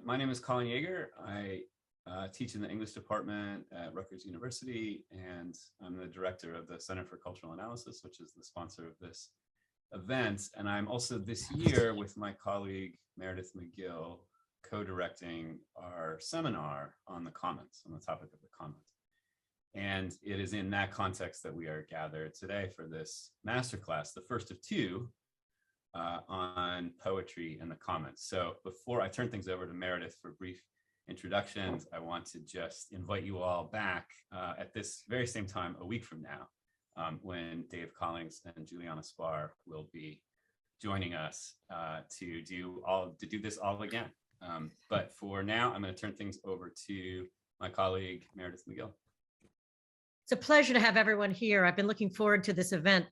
My name is Colin Yeager. I teach in the English department at Rutgers University, and I'm the director of the Center for Cultural Analysis, which is the sponsor of this event. And I'm also this year with my colleague Meredith McGill co-directing our seminar on the commons, on the topic of the commons. And it is in that context that we are gathered today for this masterclass, the first of two, on poetry and the commons. So before I turn things over to Meredith for brief introductions, I want to just invite you all back at this very same time a week from now, when Dave Collings and Juliana Spar will be joining us to do this all again. But for now, I'm going to turn things over to my colleague Meredith McGill. It's a pleasure to have everyone here. I've been looking forward to this event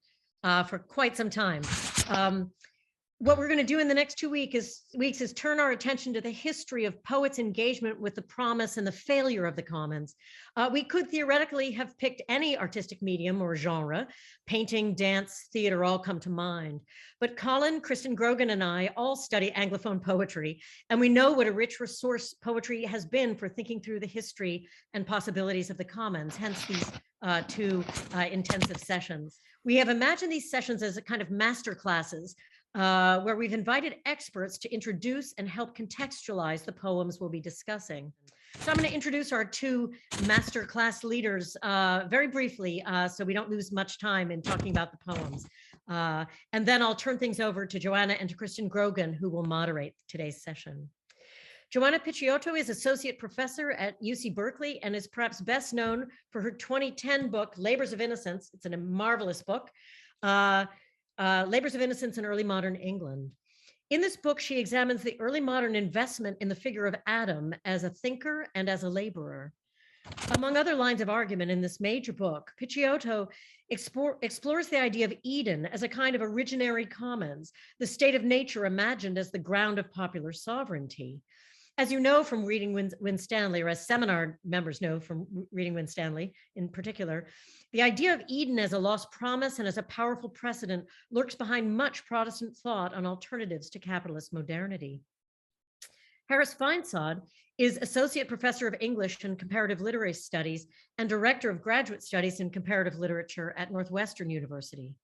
for quite some time. What we're going to do in the next 2 weeks is turn our attention to the history of poets' engagement with the promise and the failure of the commons. We could theoretically have picked any artistic medium or genre. Painting, dance, theater all come to mind. But Colin, Kristen Grogan, and I all study Anglophone poetry, and we know what a rich resource poetry has been for thinking through the history and possibilities of the commons, hence these two intensive sessions. We have imagined these sessions as a kind of master classes where we've invited experts to introduce and help contextualize the poems we'll be discussing. So I'm going to introduce our two masterclass leaders very briefly, so we don't lose much time in talking about the poems. And then I'll turn things over to Joanna and to Kristen Grogan, who will moderate today's session. Joanna Picciotto is associate professor at UC Berkeley and is perhaps best known for her 2010 book, Labors of Innocence. It's a marvelous book. Labors of Innocence in Early Modern England. In this book, she examines the early modern investment in the figure of Adam as a thinker and as a laborer. Among other lines of argument in this major book, Picciotto explores the idea of Eden as a kind of originary commons, the state of nature imagined as the ground of popular sovereignty. As you know from reading Winstanley, or as seminar members know from reading Winstanley in particular, the idea of Eden as a lost promise and as a powerful precedent lurks behind much Protestant thought on alternatives to capitalist modernity. Harris Feinsod is Associate Professor of English and Comparative Literary Studies and Director of Graduate Studies in Comparative Literature at Northwestern University.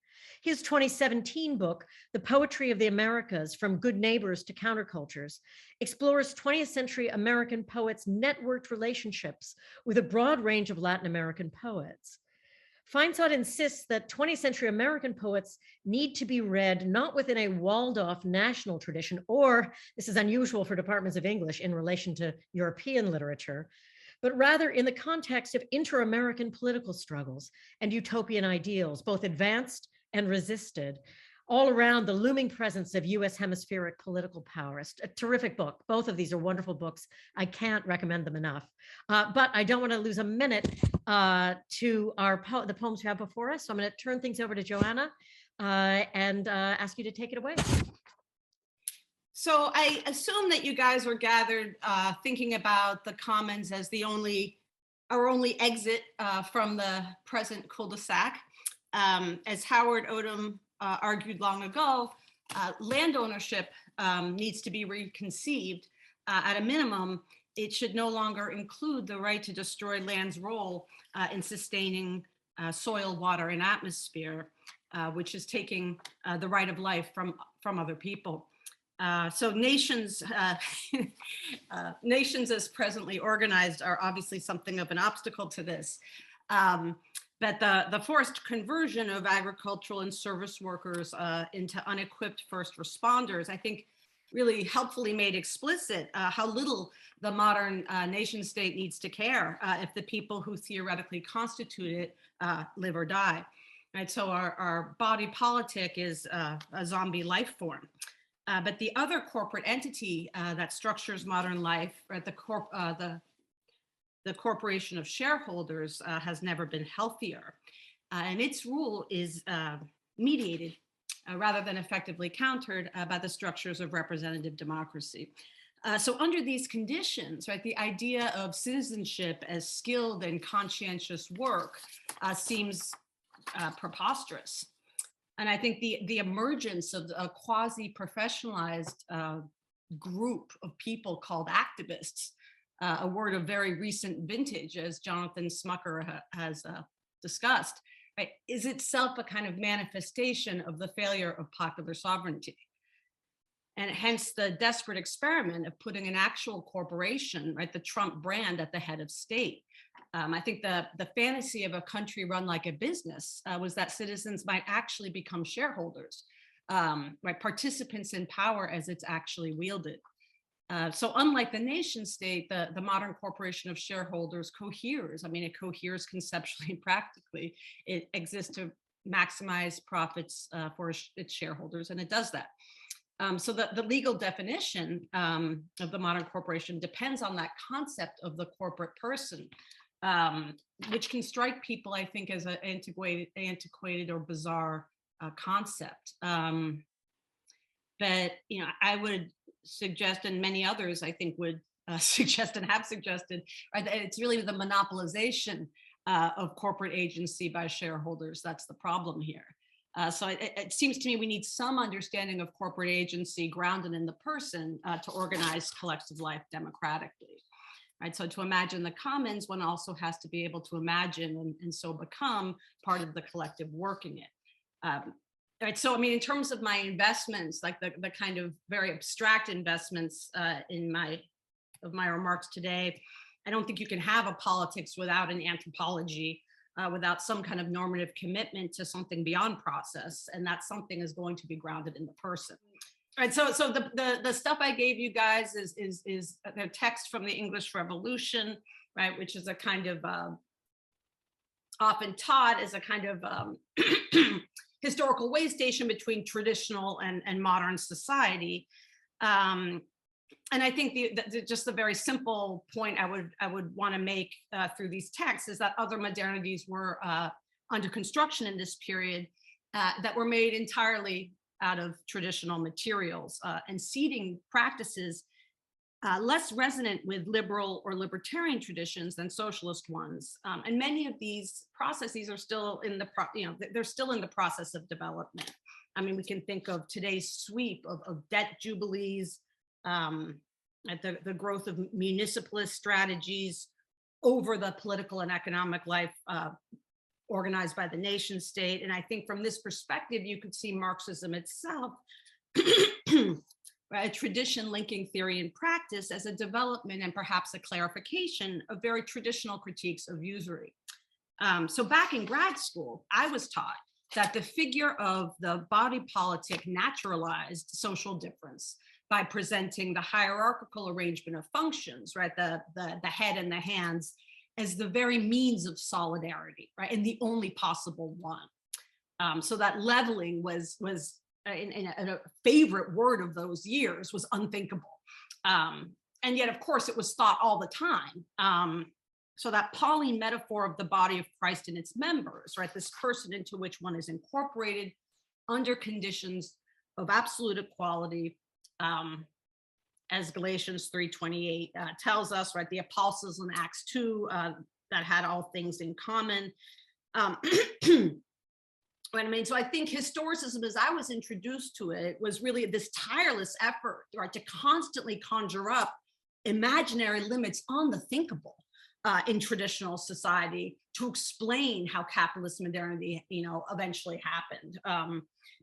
His 2017 book, The Poetry of the Americas, From Good Neighbors to Countercultures, explores 20th century American poets' networked relationships with a broad range of Latin American poets. Feinsod insists that 20th century American poets need to be read not within a walled-off national tradition, or, this is unusual for departments of English in relation to European literature, but rather in the context of inter-American political struggles and utopian ideals, both advanced and resisted, all around the looming presence of US hemispheric political power. It's a terrific book. Both of these are wonderful books. I can't recommend them enough. But I don't want to lose a minute to the poems we have before us. So I'm going to turn things over to Joanna and ask you to take it away. So I assume that you guys were gathered thinking about the commons as our only exit from the present cul-de-sac. As Howard Odum argued long ago, land ownership needs to be reconceived. At a minimum, it should no longer include the right to destroy land's role in sustaining soil, water, and atmosphere, which is taking the right of life from other people. So nations as presently organized are obviously something of an obstacle to this. But the forced conversion of agricultural and service workers into unequipped first responders, I think, really helpfully made explicit how little the modern nation state needs to care if the people who theoretically constitute it live or die. Right? So our body politic is a zombie life form. But the other corporate entity that structures modern life, right, the corporation of shareholders has never been healthier. And its rule is mediated rather than effectively countered by the structures of representative democracy. So under these conditions, right, the idea of citizenship as skilled and conscientious work seems preposterous. And I think the emergence of a quasi-professionalized group of people called activists, a word of very recent vintage, as Jonathan Smucker has discussed, right, is itself a kind of manifestation of the failure of popular sovereignty. And hence the desperate experiment of putting an actual corporation, right, the Trump brand, at the head of state. I think the fantasy of a country run like a business was that citizens might actually become shareholders, right, participants in power as it's actually wielded. So unlike the nation state, the modern corporation of shareholders coheres. I mean, it coheres conceptually and practically. It exists to maximize profits for its shareholders, and it does that. So the legal definition of the modern corporation depends on that concept of the corporate person, which can strike people, I think, as an antiquated or bizarre concept. But, you know, I would suggest, and many others I think would suggest and have suggested, right, that it's really the monopolization of corporate agency by shareholders that's the problem here. So it seems to me we need some understanding of corporate agency grounded in the person to organize collective life democratically. Right, so to imagine the commons, one also has to be able to imagine and so become part of the collective working it. Right, so I mean, in terms of my investments, like the kind of very abstract investments in my remarks today, I don't think you can have a politics without an anthropology, without some kind of normative commitment to something beyond process, and that something is going to be grounded in the person. All right, so the stuff I gave you guys is a text from the English Revolution, right, which is a kind of often taught as a kind of historical way station between traditional and modern society. And I think just the very simple point I would want to make through these texts is that other modernities were under construction in this period that were made entirely out of traditional materials and seeding practices less resonant with liberal or libertarian traditions than socialist ones. And many of these processes are still in they're still in the process of development. I mean, we can think of today's sweep of debt jubilees, the growth of municipalist strategies over the political and economic life organized by the nation state. And I think from this perspective, you could see Marxism itself, a tradition linking theory and practice as a development and perhaps a clarification of very traditional critiques of usury. So back in grad school, I was taught that the figure of the body politic naturalized social difference by presenting the hierarchical arrangement of functions, right, the head and the hands, as the very means of solidarity, right, and the only possible one. So that leveling was in a favorite word of those years, was unthinkable. And yet, of course, it was thought all the time. So that Pauline metaphor of the body of Christ and its members, right, this person into which one is incorporated under conditions of absolute equality, as Galatians 3:28 tells us, right, the apostles in Acts 2 that had all things in common. I mean, so I think historicism, as I was introduced to it, was really this tireless effort, right, to constantly conjure up imaginary limits on the thinkable in traditional society to explain how capitalist modernity, eventually happened.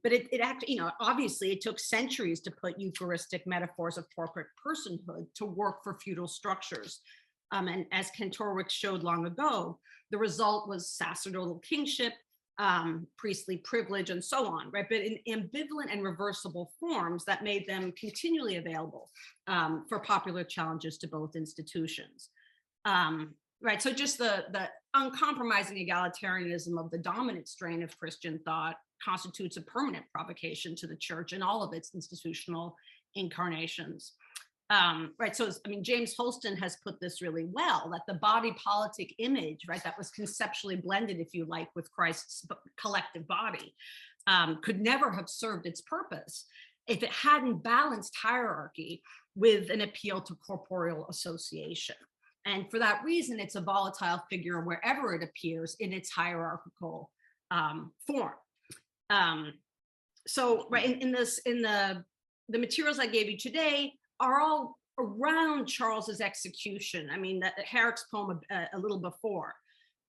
But it actually, obviously it took centuries to put Eucharistic metaphors of corporate personhood to work for feudal structures. And as Kantorowicz showed long ago, the result was sacerdotal kingship, priestly privilege, and so on, right? But in ambivalent and reversible forms that made them continually available for popular challenges to both institutions. Right, so just the uncompromising egalitarianism of the dominant strain of Christian thought constitutes a permanent provocation to the church in all of its institutional incarnations. Right, so I mean, James Holston has put this really well, that the body politic image, right, that was conceptually blended, if you like, with Christ's collective body, could never have served its purpose if it hadn't balanced hierarchy with an appeal to corporeal association. And for that reason, it's a volatile figure wherever it appears in its hierarchical form. So, right, in the materials I gave you today are all around Charles's execution. I mean, that Herrick's poem a little before,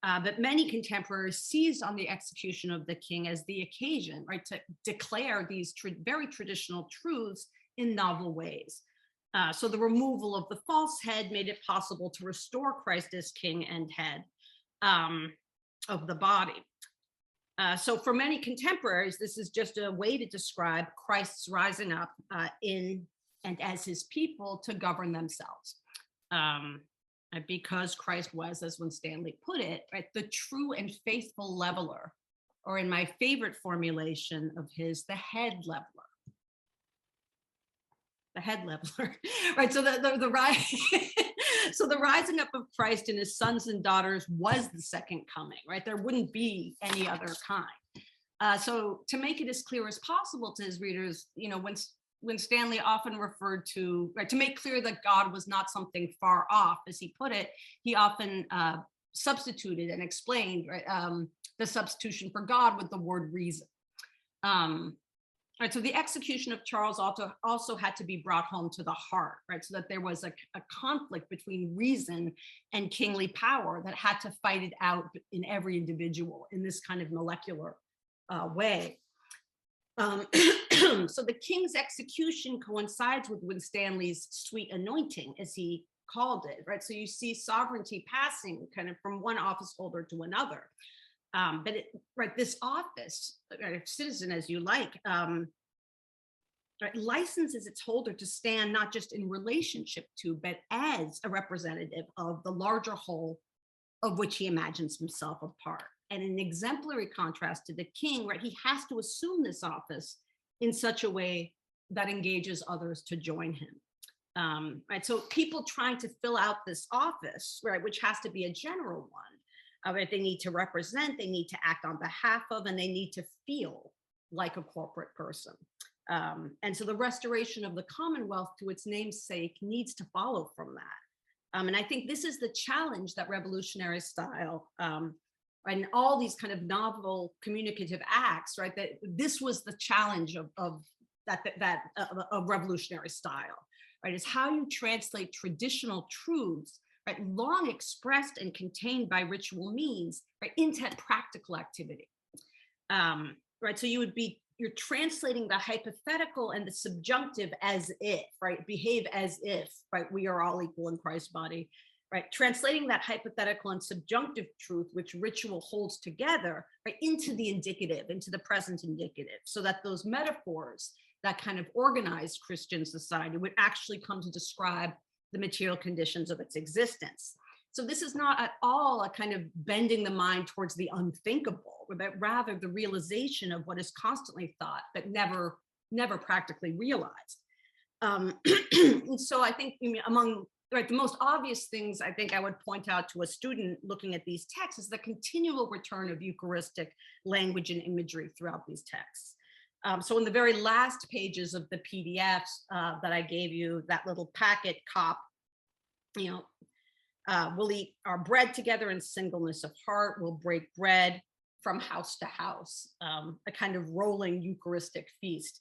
but many contemporaries seized on the execution of the king as the occasion, right, to declare these very traditional truths in novel ways. So the removal of the false head made it possible to restore Christ as king and head of the body. So for many contemporaries, this is just a way to describe Christ's rising up in and as his people to govern themselves. Because Christ was, as Winstanley put it, right, the true and faithful leveler, or in my favorite formulation of his, the head leveler. The head leveler, right? So so the rising up of Christ and his sons and daughters was the second coming, right? There wouldn't be any other kind. So to make it as clear as possible to his readers, you know, when Stanley often referred to, right, to make clear that God was not something far off, as he put it, he often substituted and explained, right, the substitution for God with the word reason. Right, so the execution of Charles also had to be brought home to the heart, right? So that there was a conflict between reason and kingly power that had to fight it out in every individual in this kind of molecular way. So the king's execution coincides with Winstanley's sweet anointing, as he called it, right? So you see sovereignty passing kind of from one office holder to another. But right, this office, right, citizen as you like, right, licenses its holder to stand not just in relationship to, but as a representative of the larger whole of which he imagines himself a part. And in exemplary contrast to the king, right, he has to assume this office in such a way that engages others to join him. Right, so people trying to fill out this office, right, which has to be a general one. Right, they need to represent, they need to act on behalf of, and they need to feel like a corporate person. And so the restoration of the Commonwealth to its namesake needs to follow from that. And I think this is the challenge that revolutionary style and all these kind of novel communicative acts, right, that this was the challenge of revolutionary style, right, is how you translate traditional truths, right, long expressed and contained by ritual means, right, into practical activity. Right, so you're translating the hypothetical and the subjunctive as if, right, behave as if, right, we are all equal in Christ's body, right, translating that hypothetical and subjunctive truth, which ritual holds together, right, into the indicative, into the present indicative, so that those metaphors that kind of organized Christian society would actually come to describe the material conditions of its existence. So this is not at all a kind of bending the mind towards the unthinkable, but rather the realization of what is constantly thought, but never practically realized. And so I think among, right, the most obvious things I think I would point out to a student looking at these texts is the continual return of Eucharistic language and imagery throughout these texts. So in the very last pages of the PDFs that I gave you, that little packet cop, you know, we'll eat our bread together in singleness of heart. We'll break bread from house to house, a kind of rolling Eucharistic feast.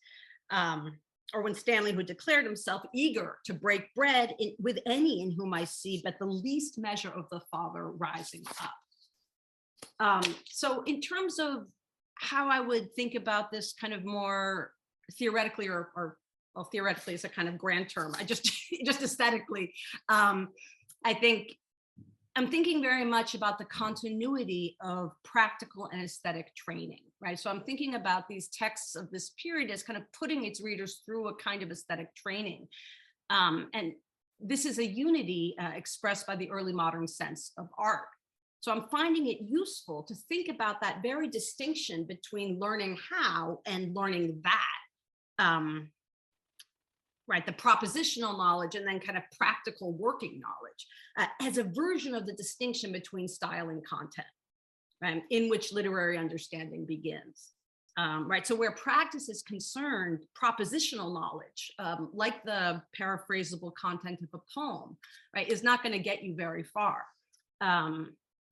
Or when Stanley, who declared himself eager to break bread with any in whom I see but the least measure of the Father rising up. So in terms of how I would think about this kind of more theoretically, or well, theoretically is a kind of grand term. I just aesthetically, I think I'm thinking very much about the continuity of practical and aesthetic training, right? So I'm thinking about these texts of this period as kind of putting its readers through a kind of aesthetic training. And this is a unity expressed by the early modern sense of art. So I'm finding it useful to think about that very distinction between learning how and learning that. Right, the propositional knowledge and then kind of practical working knowledge as a version of the distinction between style and content, right, in which literary understanding begins. Right, so where practice is concerned, propositional knowledge, like the paraphrasable content of a poem, right, is not going to get you very far.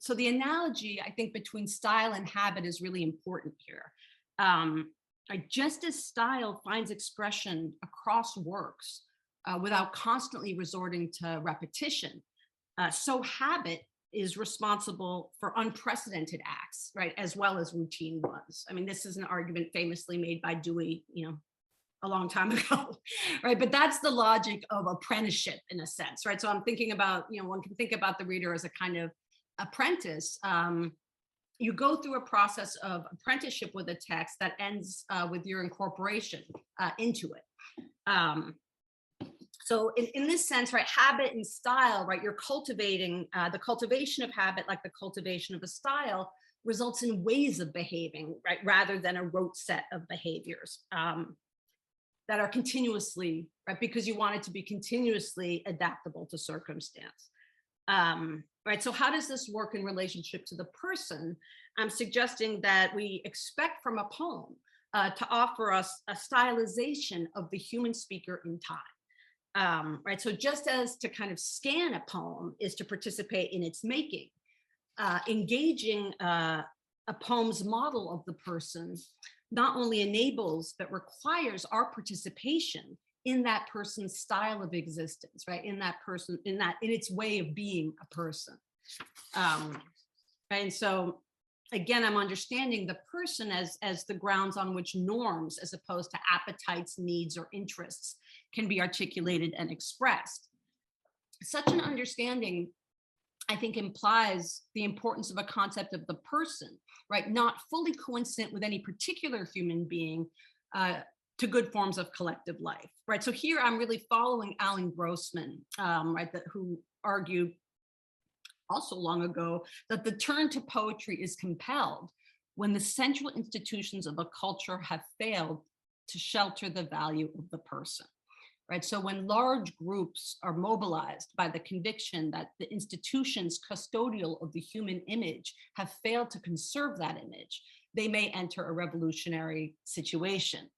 So the analogy, I think, between style and habit is really important here. Just as style finds expression across works, without constantly resorting to repetition. So habit is responsible for unprecedented acts, right, as well as routine ones. I mean, this is an argument famously made by Dewey, a long time ago, right? But that's the logic of apprenticeship in a sense, right? So I'm thinking about, one can think about the reader as a kind of apprentice. You go through a process of apprenticeship with a text that ends with your incorporation into it. So in this sense, right, habit and style, right, you're cultivating the cultivation of habit, like the cultivation of a style, results in ways of behaving, right, rather than a rote set of behaviors that are continuously, right, because you want it to be continuously adaptable to circumstance. Right, so how does this work in relationship to the person? I'm suggesting that we expect from a poem to offer us a stylization of the human speaker in time. Right, so just as to kind of scan a poem is to participate in its making, engaging a poem's model of the person not only enables but requires our participation in that person's style of existence, right? In its way of being a person. And so again, I'm understanding the person as the grounds on which norms, as opposed to appetites, needs, or interests, can be articulated and expressed. Such an understanding, I think, implies the importance of a concept of the person, right? Not fully coincident with any particular human being, to good forms of collective life, right? So here I'm really following Alan Grossman, right, who argued also long ago that the turn to poetry is compelled when the central institutions of a culture have failed to shelter the value of the person, right? So when large groups are mobilized by the conviction that the institutions custodial of the human image have failed to conserve that image, they may enter a revolutionary situation.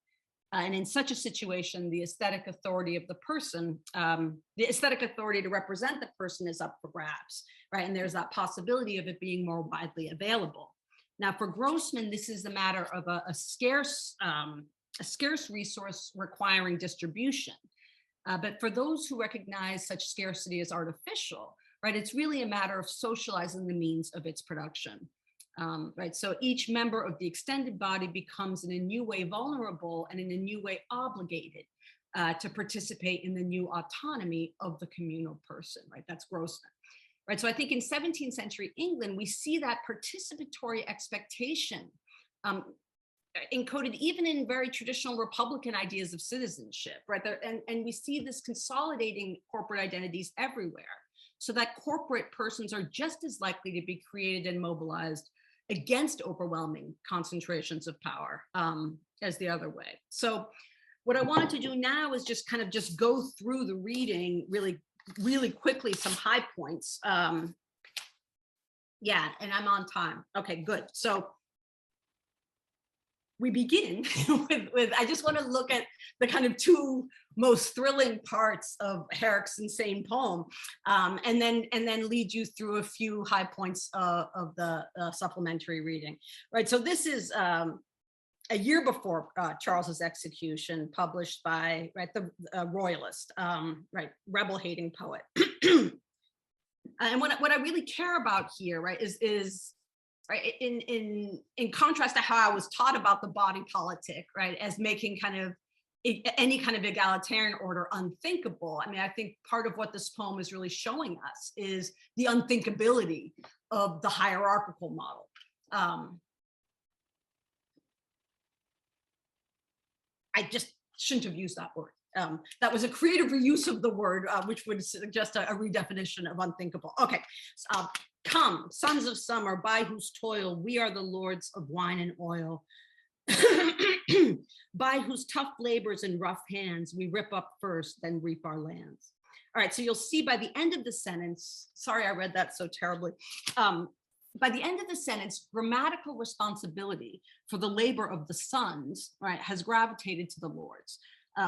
And in such a situation, the aesthetic authority of the person, the aesthetic authority to represent the person is up for grabs, right? And there's that possibility of it being more widely available. Now, for Grossman, this is a matter of a scarce resource requiring distribution. But for those who recognize such scarcity as artificial, right, it's really a matter of socializing the means of its production. Right, so each member of the extended body becomes in a new way vulnerable and in a new way obligated to participate in the new autonomy of the communal person, right? That's Grossman. Right, so I think in 17th century England, we see that participatory expectation encoded even in very traditional Republican ideas of citizenship, right? And we see this consolidating corporate identities everywhere, so that corporate persons are just as likely to be created and mobilized against overwhelming concentrations of power as the other way. So what I wanted to do now is just kind of go through the reading really, really quickly, some high points. Yeah, and I'm on time. Okay, good. So we begin with I just want to look at the kind of two most thrilling parts of Herrick's insane poem, and then lead you through a few high points of the supplementary reading. Right. So this is a year before Charles's execution, published by the royalist, rebel-hating poet. And what I really care about here, right, is right, in contrast to how I was taught about the body politic, right, as making kind of any kind of egalitarian order unthinkable. I mean, I think part of what this poem is really showing us is the unthinkability of the hierarchical model. I just shouldn't have used that word. That was a creative reuse of the word, which would suggest a redefinition of unthinkable. Okay, come, sons of summer, by whose toil we are the lords of wine and oil, by whose tough labors and rough hands we rip up first, then reap our lands. All right, so you'll see by the end of the sentence, sorry I read that so terribly, by the end of the sentence, grammatical responsibility for the labor of the sons, right, has gravitated to the lords,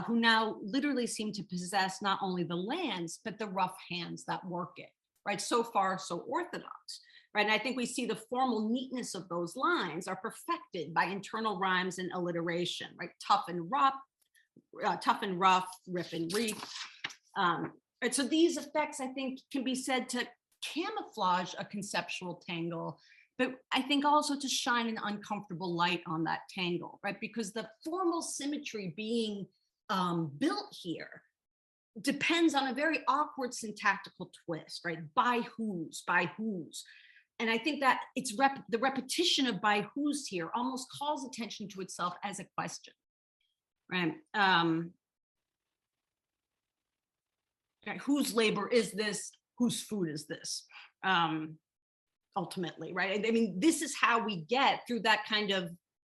who now literally seem to possess not only the lands, but the rough hands that work it, right? So far, so orthodox, right? And I think we see the formal neatness of those lines are perfected by internal rhymes and alliteration, right? Tough and rough, rip and reap. And so these effects, I think, can be said to camouflage a conceptual tangle, but I think also to shine an uncomfortable light on that tangle, right? Because the formal symmetry being built here depends on a very awkward syntactical twist, right? By whose, by whose. And I think that it's the repetition of by whose here almost calls attention to itself as a question, right? Right, whose labor is this? Whose food is this? Ultimately, right? I mean, this is how we get through that kind of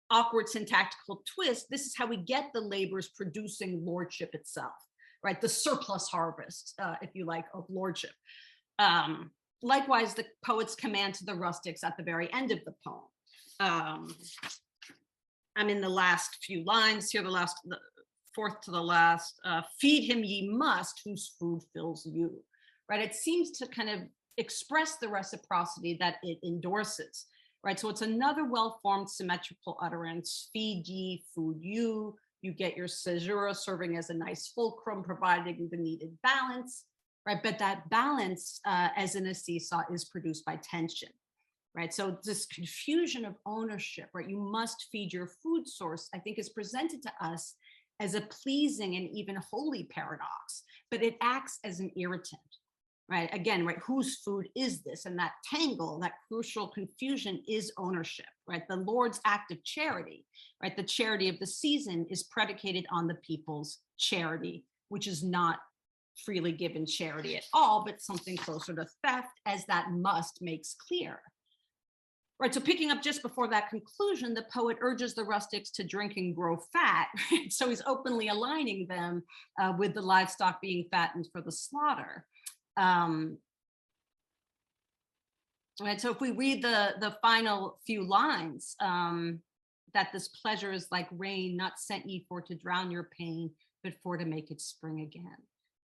awkward syntactical twist. This is how we get the labors producing lordship itself, right? The surplus harvest, if you like, of lordship. Likewise, the poet's command to the rustics at the very end of the poem. I'm in the last few lines here, the fourth to the last. Feed him ye must, whose food fills you, right? It seems to kind of express the reciprocity that it endorses, right? So it's another well-formed symmetrical utterance. Feed ye, food you. You get your caesura serving as a nice fulcrum, providing the needed balance, right? But that balance, as in a seesaw, is produced by tension, right? So this confusion of ownership, right? You must feed your food source, I think, is presented to us as a pleasing and even holy paradox, but it acts as an irritant, right? Again, right, whose food is this? And that tangle, that crucial confusion is ownership, right? The Lord's act of charity, right? The charity of the season is predicated on the people's charity, which is not freely given charity at all, but something closer to theft, as that must makes clear. Right, so picking up just before that conclusion, the poet urges the rustics to drink and grow fat. Right? So he's openly aligning them with the livestock being fattened for the slaughter. Right, so if we read the final few lines, that this pleasure is like rain, not sent ye for to drown your pain, but for to make it spring again.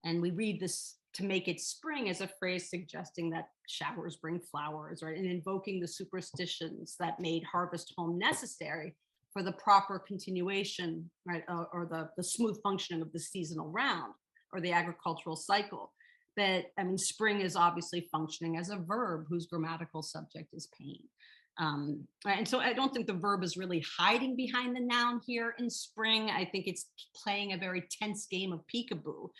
And we read this to make it spring as a phrase suggesting that showers bring flowers, right? And invoking the superstitions that made harvest home necessary for the proper continuation, right? Or the smooth functioning of the seasonal round or the agricultural cycle. But I mean, spring is obviously functioning as a verb whose grammatical subject is pain. And so I don't think the verb is really hiding behind the noun here in spring. I think it's playing a very tense game of peekaboo.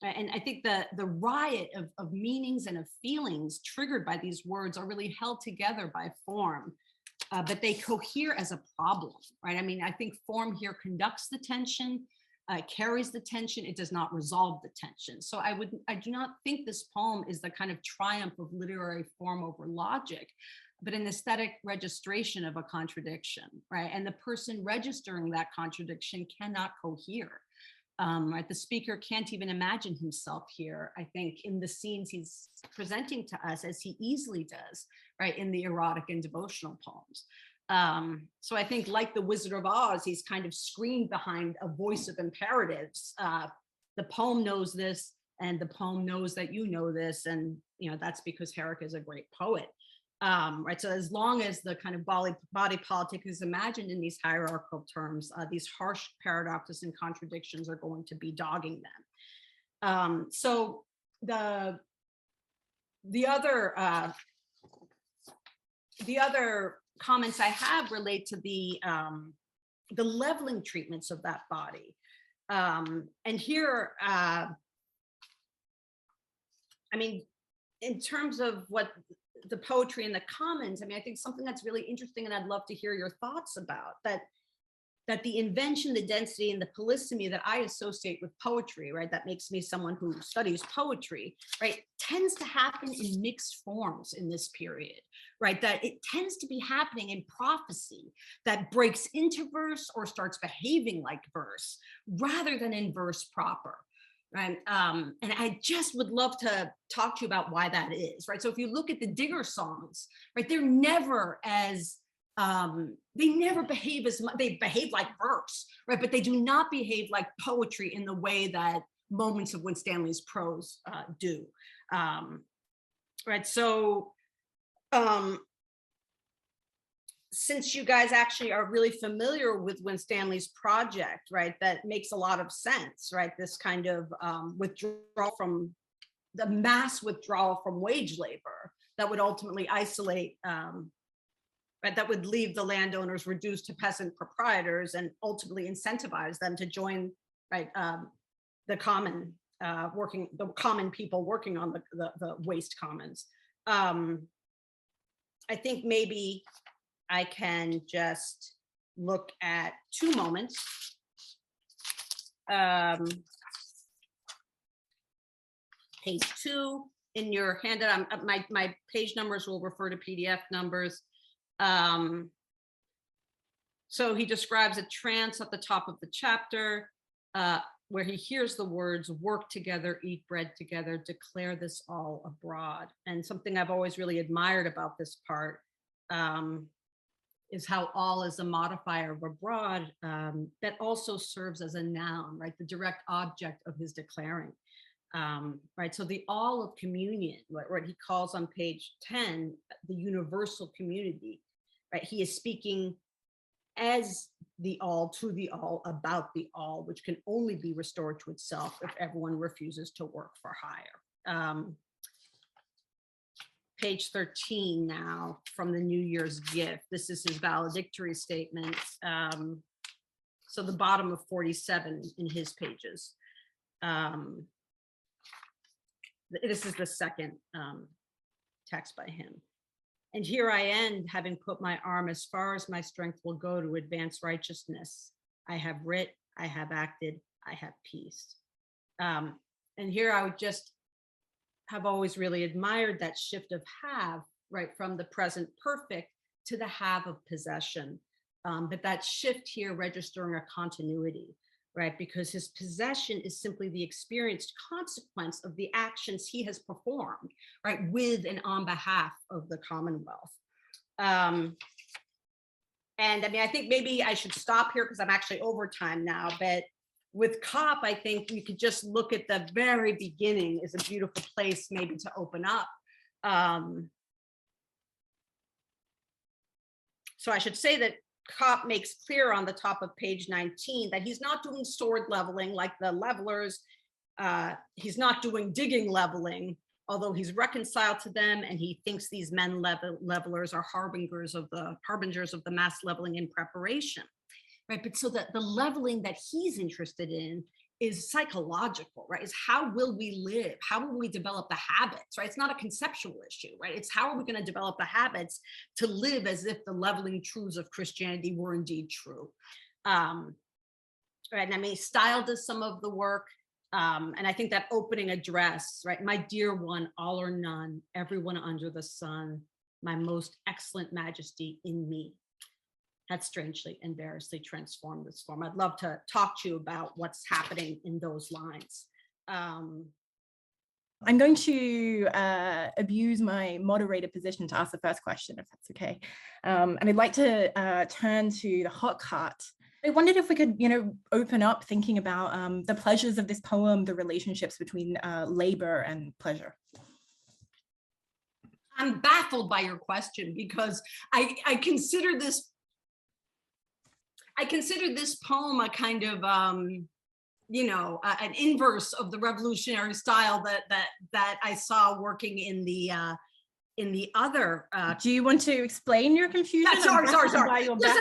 And I think the riot of meanings and of feelings triggered by these words are really held together by form, but they cohere as a problem, right? I mean, I think form here conducts the tension, carries the tension. It does not resolve the tension. So I do not think this poem is the kind of triumph of literary form over logic, but an aesthetic registration of a contradiction, right? And the person registering that contradiction cannot cohere. Right, the speaker can't even imagine himself here, I think, in the scenes he's presenting to us, as he easily does, right, in the erotic and devotional poems. So I think, like the Wizard of Oz, he's kind of screened behind a voice of imperatives. The poem knows this, and the poem knows that you know this, and that's because Herrick is a great poet. Right, so as long as the kind of body politic is imagined in these hierarchical terms, these harsh paradoxes and contradictions are going to be dogging them. So the other comments I have relate to the leveling treatments of that body, and here, I mean, in terms of what the poetry and the commons, I mean, I think something that's really interesting, and I'd love to hear your thoughts about that the invention, the density, and the polysemy that I associate with poetry, right, that makes me someone who studies poetry, right, tends to happen in mixed forms in this period, right, that it tends to be happening in prophecy that breaks into verse or starts behaving like verse rather than in verse proper. Right. And I just would love to talk to you about why that is, right? So if you look at the Digger songs, right, they're never as, they never behave as much, they behave like verse, right? But they do not behave like poetry in the way that moments of Winstanley's prose do. Right. So since you guys actually are really familiar with Winstanley's project, right, that makes a lot of sense, right? This kind of withdrawal from the mass withdrawal from wage labor that would ultimately isolate, right, that would leave the landowners reduced to peasant proprietors and ultimately incentivize them to join, right, the common people working on the waste commons. I think maybe I can just look at 2 moments. Page 2 in your handout. My page numbers will refer to PDF numbers. So he describes a trance at the top of the chapter, where he hears the words, work together, eat bread together, declare this all abroad. And something I've always really admired about this part is how all is a modifier of abroad that also serves as a noun, right? The direct object of his declaring, right? So the all of communion, what he calls on page 10, the universal community, right? He is speaking as the all, to the all, about the all, which can only be restored to itself if everyone refuses to work for hire. Page 13 now, from the New Year's gift. This is his valedictory statement. So the bottom of 47 in his pages. This is the second text by him. And here I end, having put my arm as far as my strength will go to advance righteousness. I have writ, I have acted, I have peace. And here I would just have always really admired that shift of have, right, from the present perfect to the have of possession. But that shift here registering a continuity, right? Because his possession is simply the experienced consequence of the actions he has performed, right, with and on behalf of the Commonwealth. And I mean, I think maybe I should stop here because I'm actually over time now, but with COP, I think we could just look at the very beginning is a beautiful place maybe to open up. So I should say that COP makes clear on the top of page 19 that he's not doing sword leveling like the levelers. He's not doing digging leveling, although he's reconciled to them, and he thinks these men levelers are harbingers of the mass leveling in preparation, right? But so that the leveling that he's interested in is psychological, right? Is how will we live? How will we develop the habits, right? It's not a conceptual issue, right? It's how are we going to develop the habits to live as if the leveling truths of Christianity were indeed true. Right, and I mean, Style does some of the work. And I think that opening address, right? My dear one, all or none, everyone under the sun, my most excellent majesty in me. That strangely and variously transformed this form. I'd love to talk to you about what's happening in those lines. I'm going to abuse my moderator position to ask the first question, if that's okay. And I'd like to turn to the hot cart. I wondered if we could, open up thinking about the pleasures of this poem, the relationships between labor and pleasure. I'm baffled by your question because I consider this poem a kind of, an inverse of the revolutionary style that I saw working in the other. Do you want to explain your confusion? Sorry.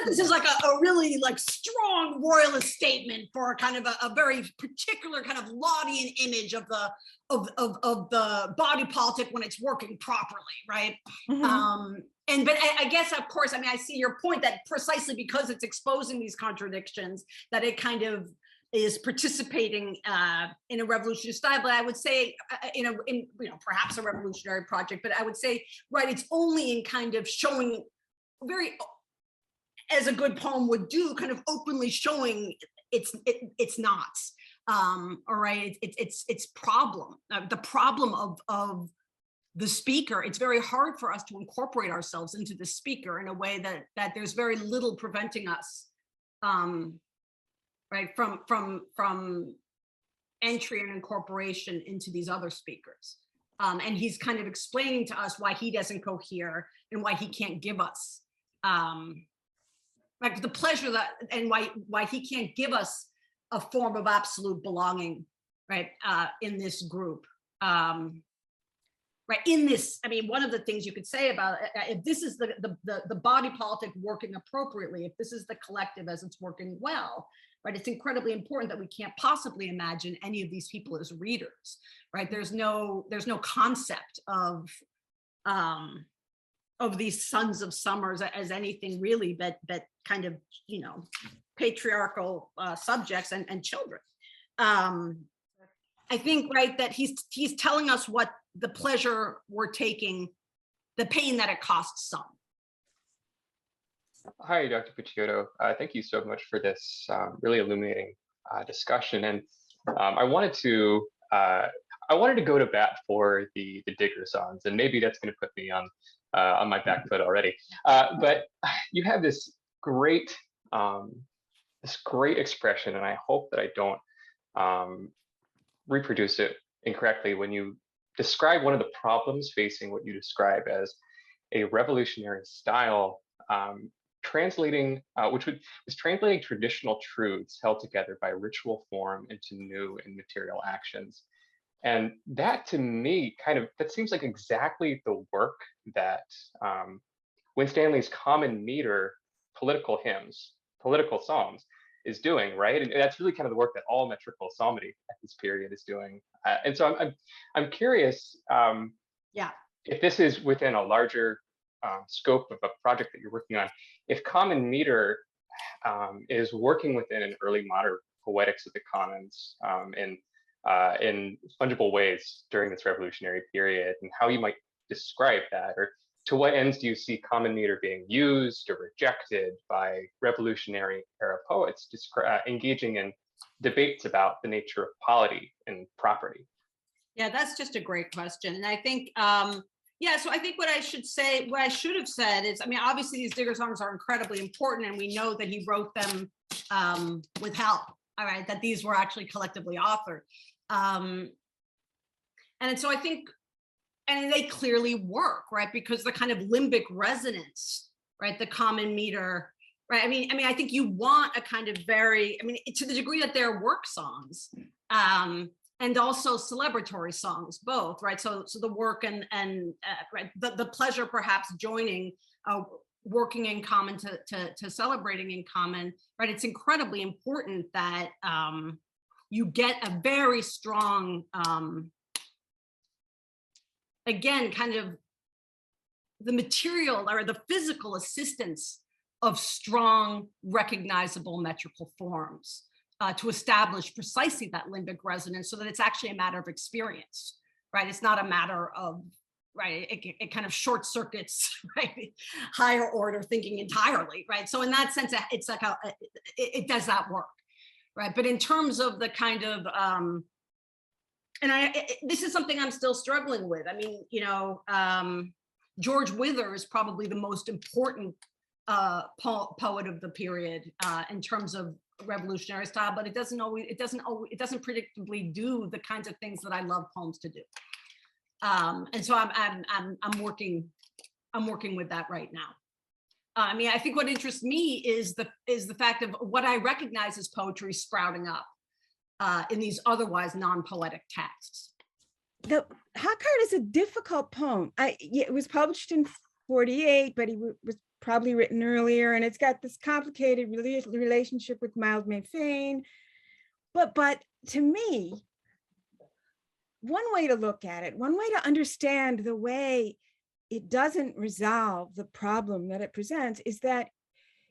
This is like a really like strong royalist statement for kind of a very particular kind of Laudian image of the body politic when it's working properly, right? Mm-hmm. But I guess, of course, I mean, I see your point that precisely because it's exposing these contradictions, that it kind of is participating in a revolutionary style. But I would say, perhaps a revolutionary project, but I would say, right, it's only in kind of showing very, as a good poem would do, kind of openly showing it's not. All right, it's problem, the problem of the speaker. It's very hard for us to incorporate ourselves into the speaker in a way that there's very little preventing us, right, from entry and incorporation into these other speakers. And he's kind of explaining to us why he doesn't cohere and why he can't give us like the pleasure that, and why he can't give us a form of absolute belonging, right, in this group. Right, in this, I mean, one of the things you could say about if this is the body politic working appropriately, if this is the collective as it's working well, right, it's incredibly important that we can't possibly imagine any of these people as readers, right? There's no concept of these sons of summers as anything really but kind of, you know, patriarchal subjects and children. I think, right, that he's telling us what the pleasure we're taking, the pain that it costs some. Hi, Dr. Picciotto. Thank you so much for this really illuminating discussion. And I wanted to go to bat for the Digger songs, and maybe that's going to put me on my back foot already. But you have this great expression, and I hope that I don't reproduce it incorrectly when you describe one of the problems facing what you describe as a revolutionary style, translating traditional truths held together by ritual form into new and material actions. And that, to me, that seems like exactly the work that Winstanley's common meter political hymns, political psalms, is doing, right? And that's really kind of the work that all metrical psalmody at this period is doing. And so I'm curious, if this is within a larger scope of a project that you're working on, if common meter is working within an early modern poetics of the commons in fungible ways during this revolutionary period, and how you might describe that, or to what ends do you see common meter being used or rejected by revolutionary era poets engaging in debates about the nature of polity and property? Yeah, that's just a great question. And I think, so I think what I should have said is, I mean, obviously these Digger songs are incredibly important, and we know that he wrote them with help, all right, that these were actually collectively authored. And so I think, and they clearly work, right? Because the kind of limbic resonance, right? The common meter, right? I mean, I think you want a kind of very, I mean, to the degree that they're work songs, and also celebratory songs, both, right? So the work and right, the pleasure perhaps joining, working in common to celebrating in common, right? It's incredibly important that you get a very strong, again, kind of the material or the physical assistance of strong, recognizable metrical forms to establish precisely that limbic resonance, so that it's actually a matter of experience, right? It's not a matter of, right, it kind of short circuits, right, higher order thinking entirely, right? So in that sense, it's like it does that work, right? But in terms of the kind of, and this is something I'm still struggling with. I mean, you know, George Wither is probably the most important poet of the period in terms of revolutionary style, but it doesn't predictably do the kinds of things that I love poems to do. And so I'm working with that right now. I mean, I think what interests me is the fact of what I recognize as poetry sprouting up in these otherwise non-poetic texts. The Hawkheart is a difficult poem. It was published in 48, but he was probably written earlier, and it's got this complicated relationship with Mildmay Fane. But to me, one way to look at it, one way to understand the way it doesn't resolve the problem that it presents, is that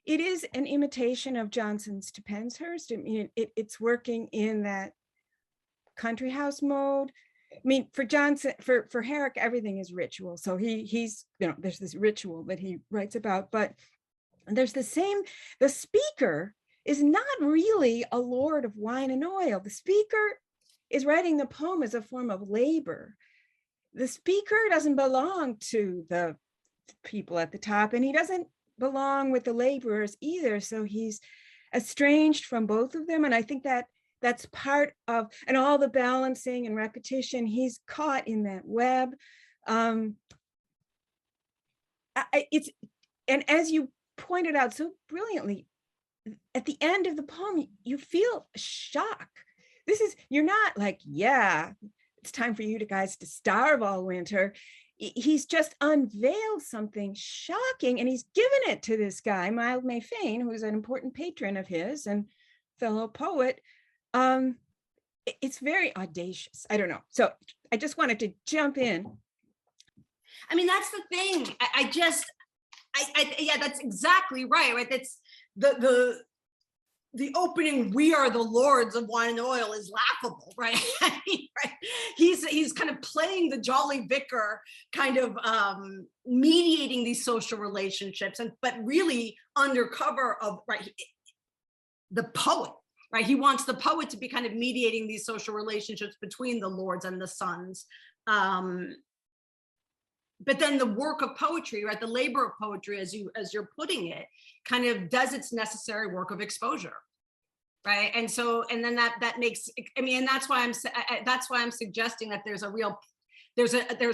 it is an imitation of Johnson's To Penshurst. I mean, it's working in that country house mode. I mean, for Johnson, for Herrick, everything is ritual. So he's, you know, there's this ritual that he writes about, but there's the speaker is not really a lord of wine and oil. The speaker is writing the poem as a form of labor. The speaker doesn't belong to the people at the top, and he doesn't belong with the laborers either. So he's estranged from both of them. And I think that that's part of, and all the balancing and repetition, he's caught in that web. And as you pointed out so brilliantly, at the end of the poem, you feel shock. You're not like, yeah, it's time for you guys to starve all winter. He's just unveiled something shocking, and he's given it to this guy, Mildmay Fain, who's an important patron of his and fellow poet. It's very audacious. I don't know. So I just wanted to jump in. I mean, that's the thing. Yeah, that's exactly right. That's the opening, "We are the lords of wine and oil," is laughable, right? I mean, right? He's kind of playing the jolly vicar, kind of mediating these social relationships, but really under cover of, right, the poet, right? He wants the poet to be kind of mediating these social relationships between the lords and the sons. But then the work of poetry, right, the labor of poetry, as you're putting it, kind of does its necessary work of exposure, right? And then that makes, I mean, and that's why I'm suggesting that there's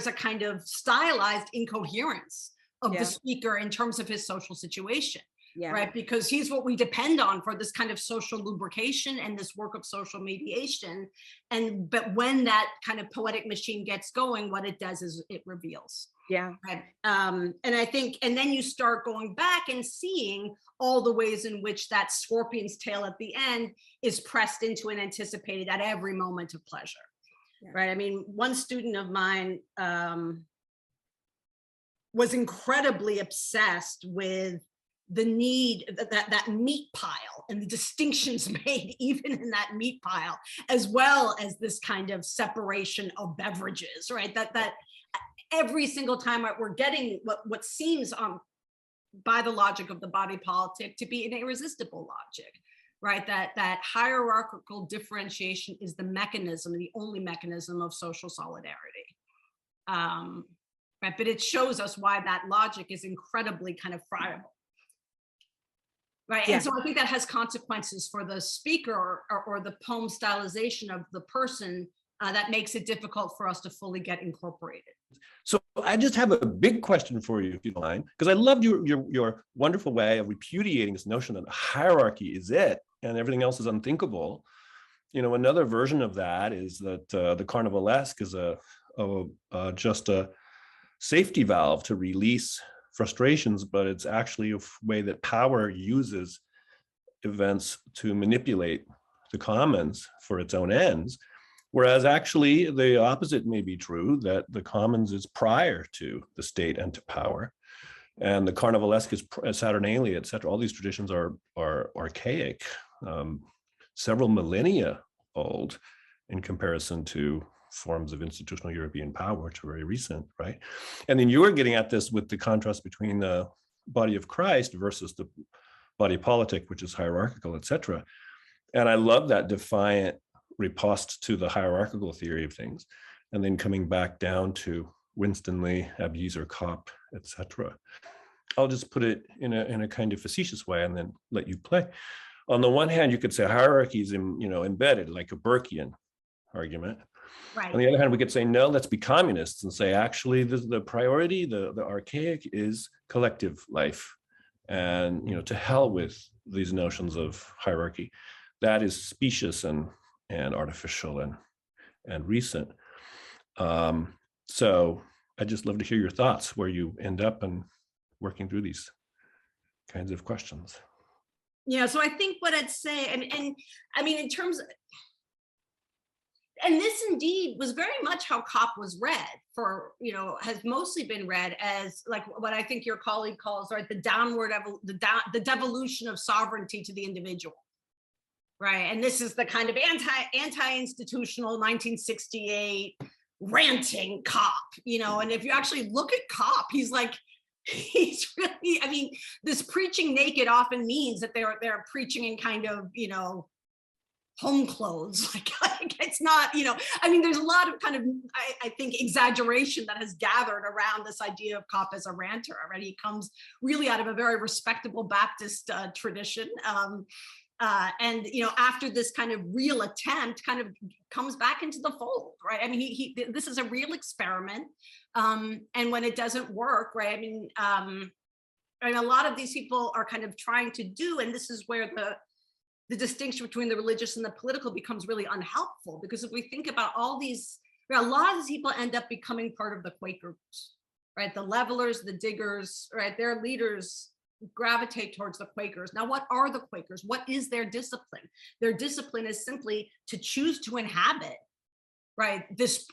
a kind of stylized incoherence of the speaker in terms of his social situation. Yeah. Right, because he's what we depend on for this kind of social lubrication and this work of social mediation. But when that kind of poetic machine gets going, what it does is it reveals. Yeah. Right. And I think, and then you start going back and seeing all the ways in which that scorpion's tail at the end is pressed into and anticipated at every moment of pleasure. Yeah. Right. I mean, one student of mine was incredibly obsessed with the need, that meat pile and the distinctions made even in that meat pile, as well as this kind of separation of beverages, right? That every single time we're getting what seems by the logic of the body politic to be an irresistible logic, right? That hierarchical differentiation is the mechanism, the only mechanism of social solidarity. Right, but it shows us why that logic is incredibly kind of friable. Right. Yeah. And so I think that has consequences for the speaker or the poem stylization of the person that makes it difficult for us to fully get incorporated. So I just have a big question for you, if you don't mind, because I loved your wonderful way of repudiating this notion that hierarchy is it and everything else is unthinkable. You know, another version of that is that the carnivalesque is just a safety valve to release frustrations, but it's actually a way that power uses events to manipulate the commons for its own ends. Whereas actually the opposite may be true, that the commons is prior to the state and to power. And the carnivalesque is Saturnalia, et cetera. All these traditions are archaic, several millennia old in comparison to forms of institutional European power, which are very recent, right? And then you're getting at this with the contrast between the body of Christ versus the body politic, which is hierarchical, et cetera. And I love that defiant riposte to the hierarchical theory of things, and then coming back down to Winstanley, Abiezer, Kopp, et cetera. I'll just put it in a kind of facetious way and then let you play. On the one hand, you could say hierarchy is embedded, like a Burkean argument. Right. On the other hand, we could say, no, let's be communists and say, actually, the priority, the archaic is collective life. And, to hell with these notions of hierarchy. That is specious and artificial and recent. So I'd just love to hear your thoughts where you end up and working through these kinds of questions. Yeah, so I think what I'd say, and I mean, in terms of, and this indeed was very much how Kopp was read has mostly been read as like what I think your colleague calls, right, the devolution of sovereignty to the individual, right? And this is the kind of anti-institutional 1968 ranting Kopp, and if you actually look at Kopp, he's really, I mean, this preaching naked often means that they're preaching in kind of, home clothes, like it's not, I mean, there's a lot of kind of, I think, exaggeration that has gathered around this idea of Kopp as a ranter, right? He comes really out of a very respectable Baptist tradition. And, after this kind of real attempt kind of comes back into the fold, right? I mean, this is a real experiment. And when it doesn't work, right? I mean, And a lot of these people are kind of trying to do, and this is where the distinction between the religious and the political becomes really unhelpful, because if we think about all these, a lot of these people end up becoming part of the Quakers, right? The levelers, the diggers, right? Their leaders gravitate towards the Quakers. Now, what are the Quakers? What is their discipline? Their discipline is simply to choose to inhabit, right, this,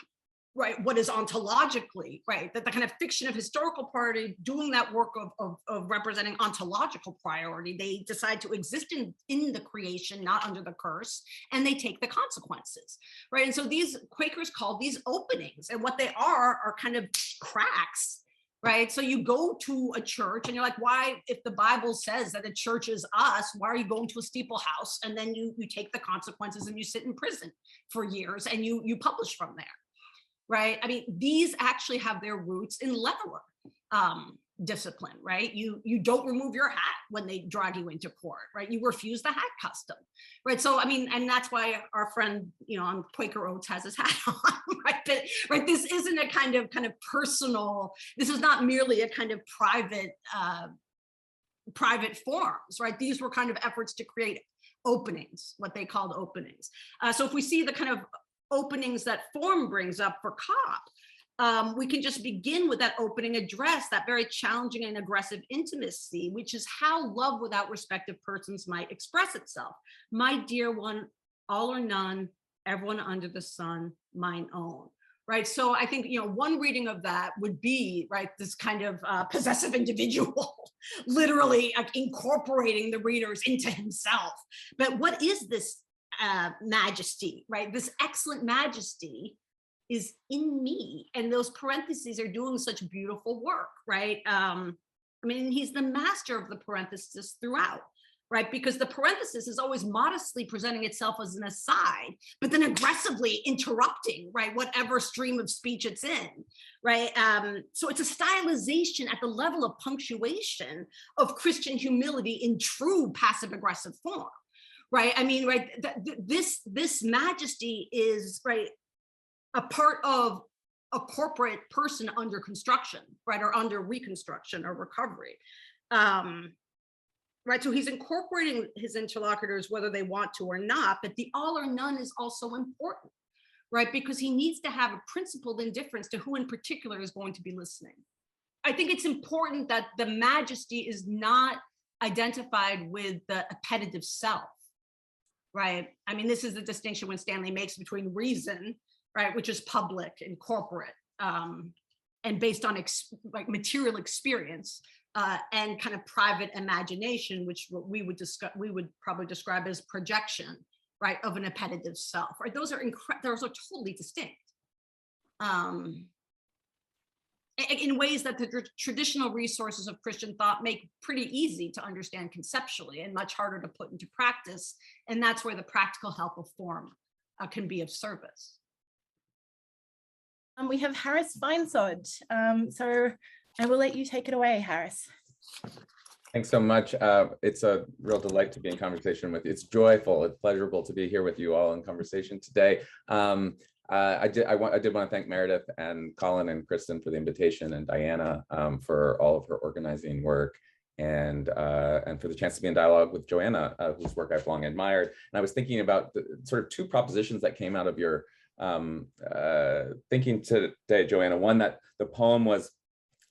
right, what is ontologically, right, that the kind of fiction of historical priority, doing that work of representing ontological priority, they decide to exist in the creation, not under the curse, and they take the consequences, right? And so these Quakers call these openings, and what they are kind of cracks, right? So you go to a church and you're like, why, if the Bible says that a church is us, why are you going to a steeple house? And then you take the consequences and you sit in prison for years and you publish from there. Right? I mean, these actually have their roots in leveler discipline, right? You don't remove your hat when they drag you into court, right? You refuse the hat custom, right? So, I mean, and that's why our friend, you know, on Quaker Oats has his hat on, right? But, right, this isn't a kind of personal, this is not merely a kind of private forums, right? These were kind of efforts to create openings, what they called openings. So if we see the kind of openings that form brings up for COP, we can just begin with that opening address, that very challenging and aggressive intimacy, which is how love without respective persons might express itself. My dear one, all or none, everyone under the sun, mine own. Right. So I think, you know, one reading of that would be, right, this kind of possessive individual, literally incorporating the readers into himself. But what is this majesty, right? This excellent majesty is in me, and those parentheses are doing such beautiful work, right? I mean, he's the master of the parenthesis throughout, right? Because the parenthesis is always modestly presenting itself as an aside, but then aggressively interrupting, right, whatever stream of speech it's in, right? So it's a stylization at the level of punctuation of Christian humility in true passive aggressive form. Right. I mean, right. This majesty is, right, a part of a corporate person under construction, right, or under reconstruction or recovery. Right. So he's incorporating his interlocutors, whether they want to or not. But the all or none is also important, right, because he needs to have a principled indifference to who in particular is going to be listening. I think it's important that the majesty is not identified with the appetitive self. Right. I mean, this is the distinction when Stanley makes between reason, right, which is public and corporate, and based on like material experience, and kind of private imagination, which we would probably describe as projection, right, of an appetitive self. Right. Those are totally distinct. In ways that the traditional resources of Christian thought make pretty easy to understand conceptually and much harder to put into practice. And that's where the practical help of form can be of service. We have Harris Feinsod. So I will let you take it away, Harris. Thanks so much. It's a real delight to be in conversation with you. It's joyful, it's pleasurable to be here with you all in conversation today. I did want to thank Meredith and Colin and Kristen for the invitation, and Diana for all of her organizing work, and for the chance to be in dialogue with Joanna, whose work I've long admired. And I was thinking about the sort of two propositions that came out of your thinking today, Joanna. One, that the poem was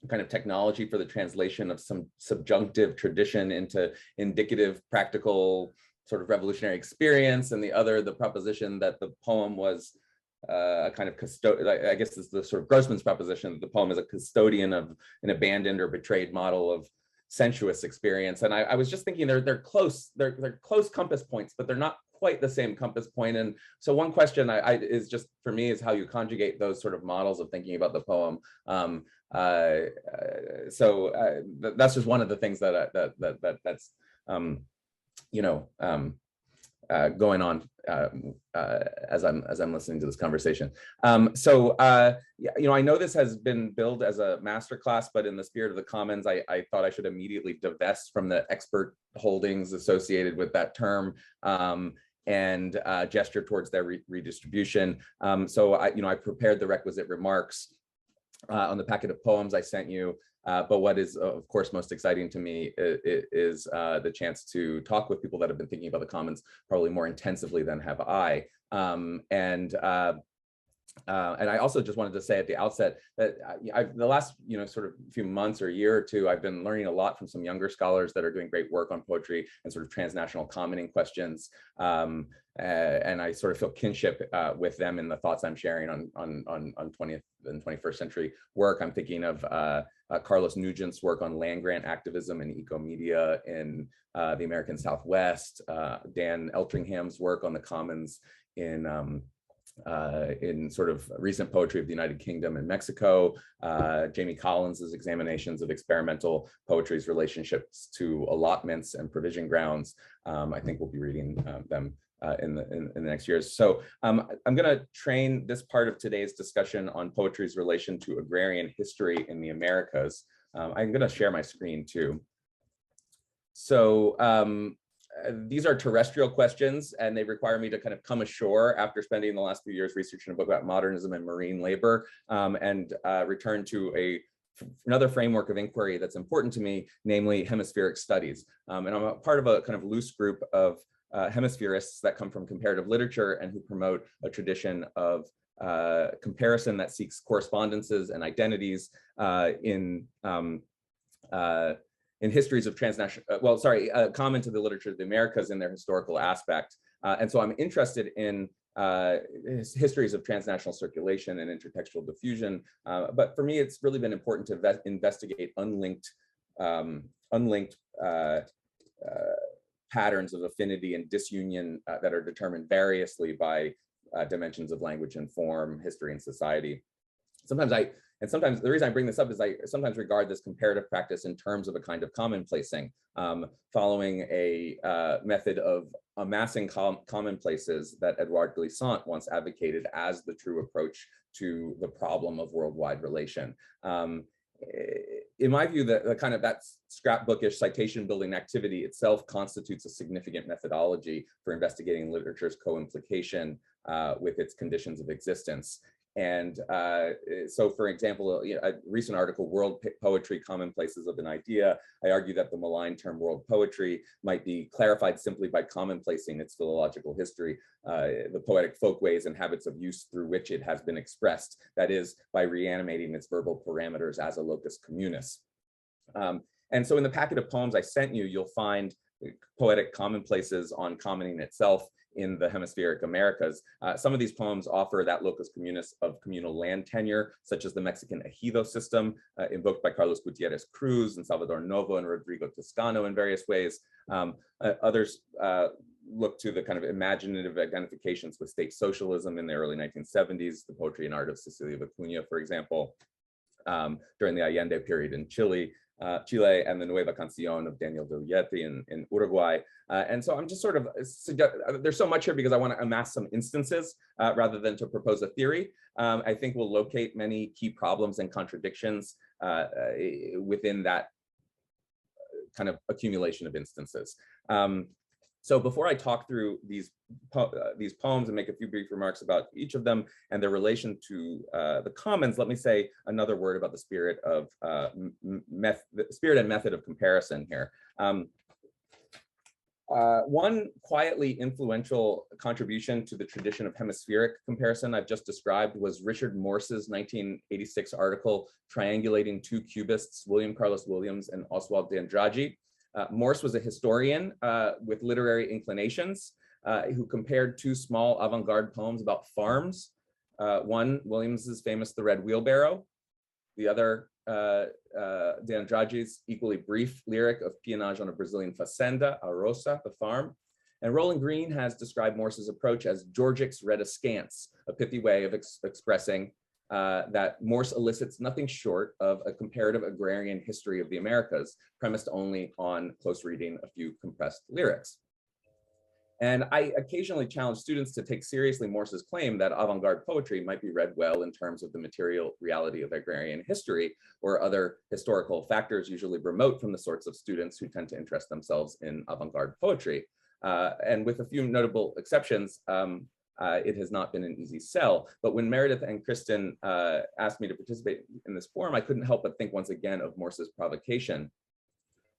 kind of technology for the translation of some subjunctive tradition into indicative, practical, sort of revolutionary experience, and the other, the proposition that the poem was a kind of I guess is the sort of Grossman's proposition that the poem is a custodian of an abandoned or betrayed model of sensuous experience. And I was just thinking they're close compass points, but they're not quite the same compass point. And so one question is just for me is how you conjugate those sort of models of thinking about the poem. So that's just one of the things that's going on as I'm listening to this conversation. I know this has been billed as a masterclass, but in the spirit of the Commons, I thought I should immediately divest from the expert holdings associated with that term, and gesture towards their redistribution. So I prepared the requisite remarks on the packet of poems I sent you. But what is, of course, most exciting to me is the chance to talk with people that have been thinking about the commons probably more intensively than have I. And I also just wanted to say at the outset that the last, sort of few months or year or two, I've been learning a lot from some younger scholars that are doing great work on poetry and sort of transnational commenting questions. And I sort of feel kinship with them in the thoughts I'm sharing on 20th and 21st century work. I'm thinking of Carlos Nugent's work on land grant activism and eco-media in the American Southwest, Dan Eltringham's work on the commons in sort of recent poetry of the United Kingdom and Mexico, Jamie Collins's examinations of experimental poetry's relationships to allotments and provision grounds. I think we'll be reading them in the next years. So I'm going to train this part of today's discussion on poetry's relation to agrarian history in the Americas. I'm going to share my screen too. So these are terrestrial questions, and they require me to kind of come ashore after spending the last few years researching a book about modernism and marine labor, and return to another framework of inquiry that's important to me, namely hemispheric studies. And I'm a part of a kind of loose group of hemispherists that come from comparative literature and who promote a tradition of comparison that seeks correspondences and identities in histories of transnational, common to the literature of the Americas in their historical aspect. And so I'm interested in histories of transnational circulation and intertextual diffusion. But for me, it's really been important to investigate unlinked patterns of affinity and disunion that are determined variously by dimensions of language and form, history and society. Sometimes the reason I bring this up is I sometimes regard this comparative practice in terms of a kind of commonplacing, following a method of amassing commonplaces that Edouard Glissant once advocated as the true approach to the problem of worldwide relation. In my view, that scrapbookish citation building activity itself constitutes a significant methodology for investigating literature's co-implication with its conditions of existence. And so, for example, a recent article, World Poetry, Commonplaces of an Idea, I argue that the malign term world poetry might be clarified simply by commonplacing its philological history, the poetic folkways and habits of use through which it has been expressed, that is, by reanimating its verbal parameters as a locus communis. And so in the packet of poems I sent you, you'll find poetic commonplaces on commenting itself in the hemispheric Americas. Some of these poems offer that locus communis of communal land tenure, such as the Mexican ejido system, invoked by Carlos Gutierrez Cruz and Salvador Novo and Rodrigo Toscano in various ways. Others look to the kind of imaginative identifications with state socialism in the early 1970s, the poetry and art of Cecilia Vicuña, for example, during the Allende period in Chile, and the Nueva Canción of Daniel Villetti in Uruguay. And so I'm just sort of, there's so much here because I want to amass some instances rather than to propose a theory. I think we'll locate many key problems and contradictions within that kind of accumulation of instances. So before I talk through these poems and make a few brief remarks about each of them and their relation to the commons, let me say another word about the spirit of spirit and method of comparison here. One quietly influential contribution to the tradition of hemispheric comparison I've just described was Richard Morse's 1986 article, Triangulating Two Cubists, William Carlos Williams and Oswald de Andrade. Morse was a historian with literary inclinations who compared two small avant-garde poems about farms. One, Williams's famous The Red Wheelbarrow, the other, de Andrade's equally brief lyric of peonage on a Brazilian fazenda, A Roça, the farm. And Roland Green has described Morse's approach as Georgic's read askance, a pithy way of expressing that Morse elicits nothing short of a comparative agrarian history of the Americas, premised only on close reading a few compressed lyrics. And I occasionally challenge students to take seriously Morse's claim that avant-garde poetry might be read well in terms of the material reality of agrarian history or other historical factors usually remote from the sorts of students who tend to interest themselves in avant-garde poetry. And with a few notable exceptions, it has not been an easy sell. But when Meredith and Kristen asked me to participate in this forum, I couldn't help but think once again of Morse's provocation.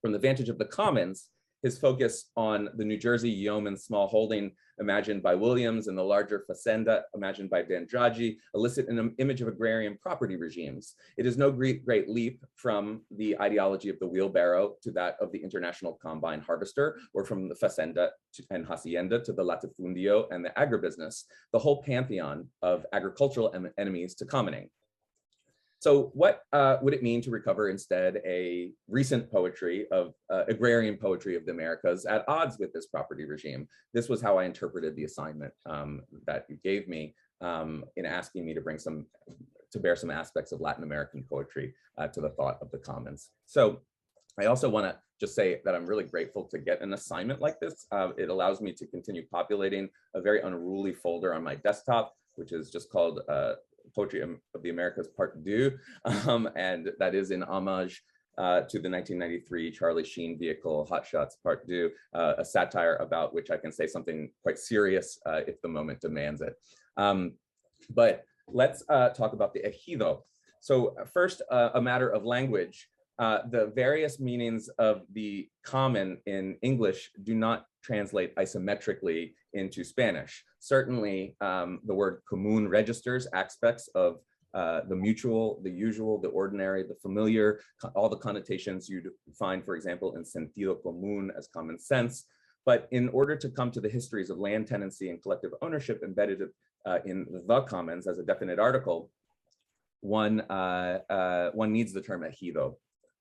From the vantage of the Commons, his focus on the New Jersey yeoman small holding imagined by Williams and the larger fazenda imagined by D'Andrade elicit an image of agrarian property regimes. It is no great leap from the ideology of the wheelbarrow to that of the international combine harvester, or from the fazenda and hacienda to the latifundio and the agribusiness, the whole pantheon of agricultural enemies to commoning. So what would it mean to recover instead a recent poetry of agrarian poetry of the Americas at odds with this property regime? This was how I interpreted the assignment that you gave me in asking me to bring to bear some aspects of Latin American poetry to the thought of the Commons. So I also want to just say that I'm really grateful to get an assignment like this. It allows me to continue populating a very unruly folder on my desktop, which is just called Poetry of the Americas Part 2, and that is in homage to the 1993 Charlie Sheen vehicle, Hot Shots Part 2, a satire about which I can say something quite serious if the moment demands it. But let's talk about the ejido. So first, a matter of language. The various meanings of the common in English do not translate isometrically into Spanish. Certainly, the word común registers aspects of the mutual, the usual, the ordinary, the familiar, all the connotations you'd find, for example, in sentido común as common sense. But in order to come to the histories of land tenancy and collective ownership embedded in the Commons as a definite article, one needs the term ejido,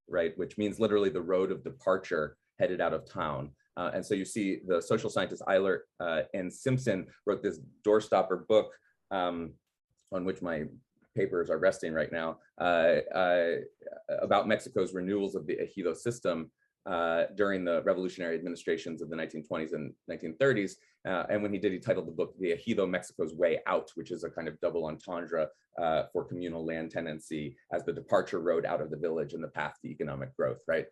right? Which means literally the road of departure headed out of town. And so you see the social scientists Eilert and Simpson wrote this doorstopper book on which my papers are resting right now about Mexico's renewals of the ejido system during the revolutionary administrations of the 1920s and 1930s. And when he did, he titled the book The Ejido, Mexico's Way Out, which is a kind of double entendre for communal land tenancy as the departure road out of the village and the path to economic growth, right?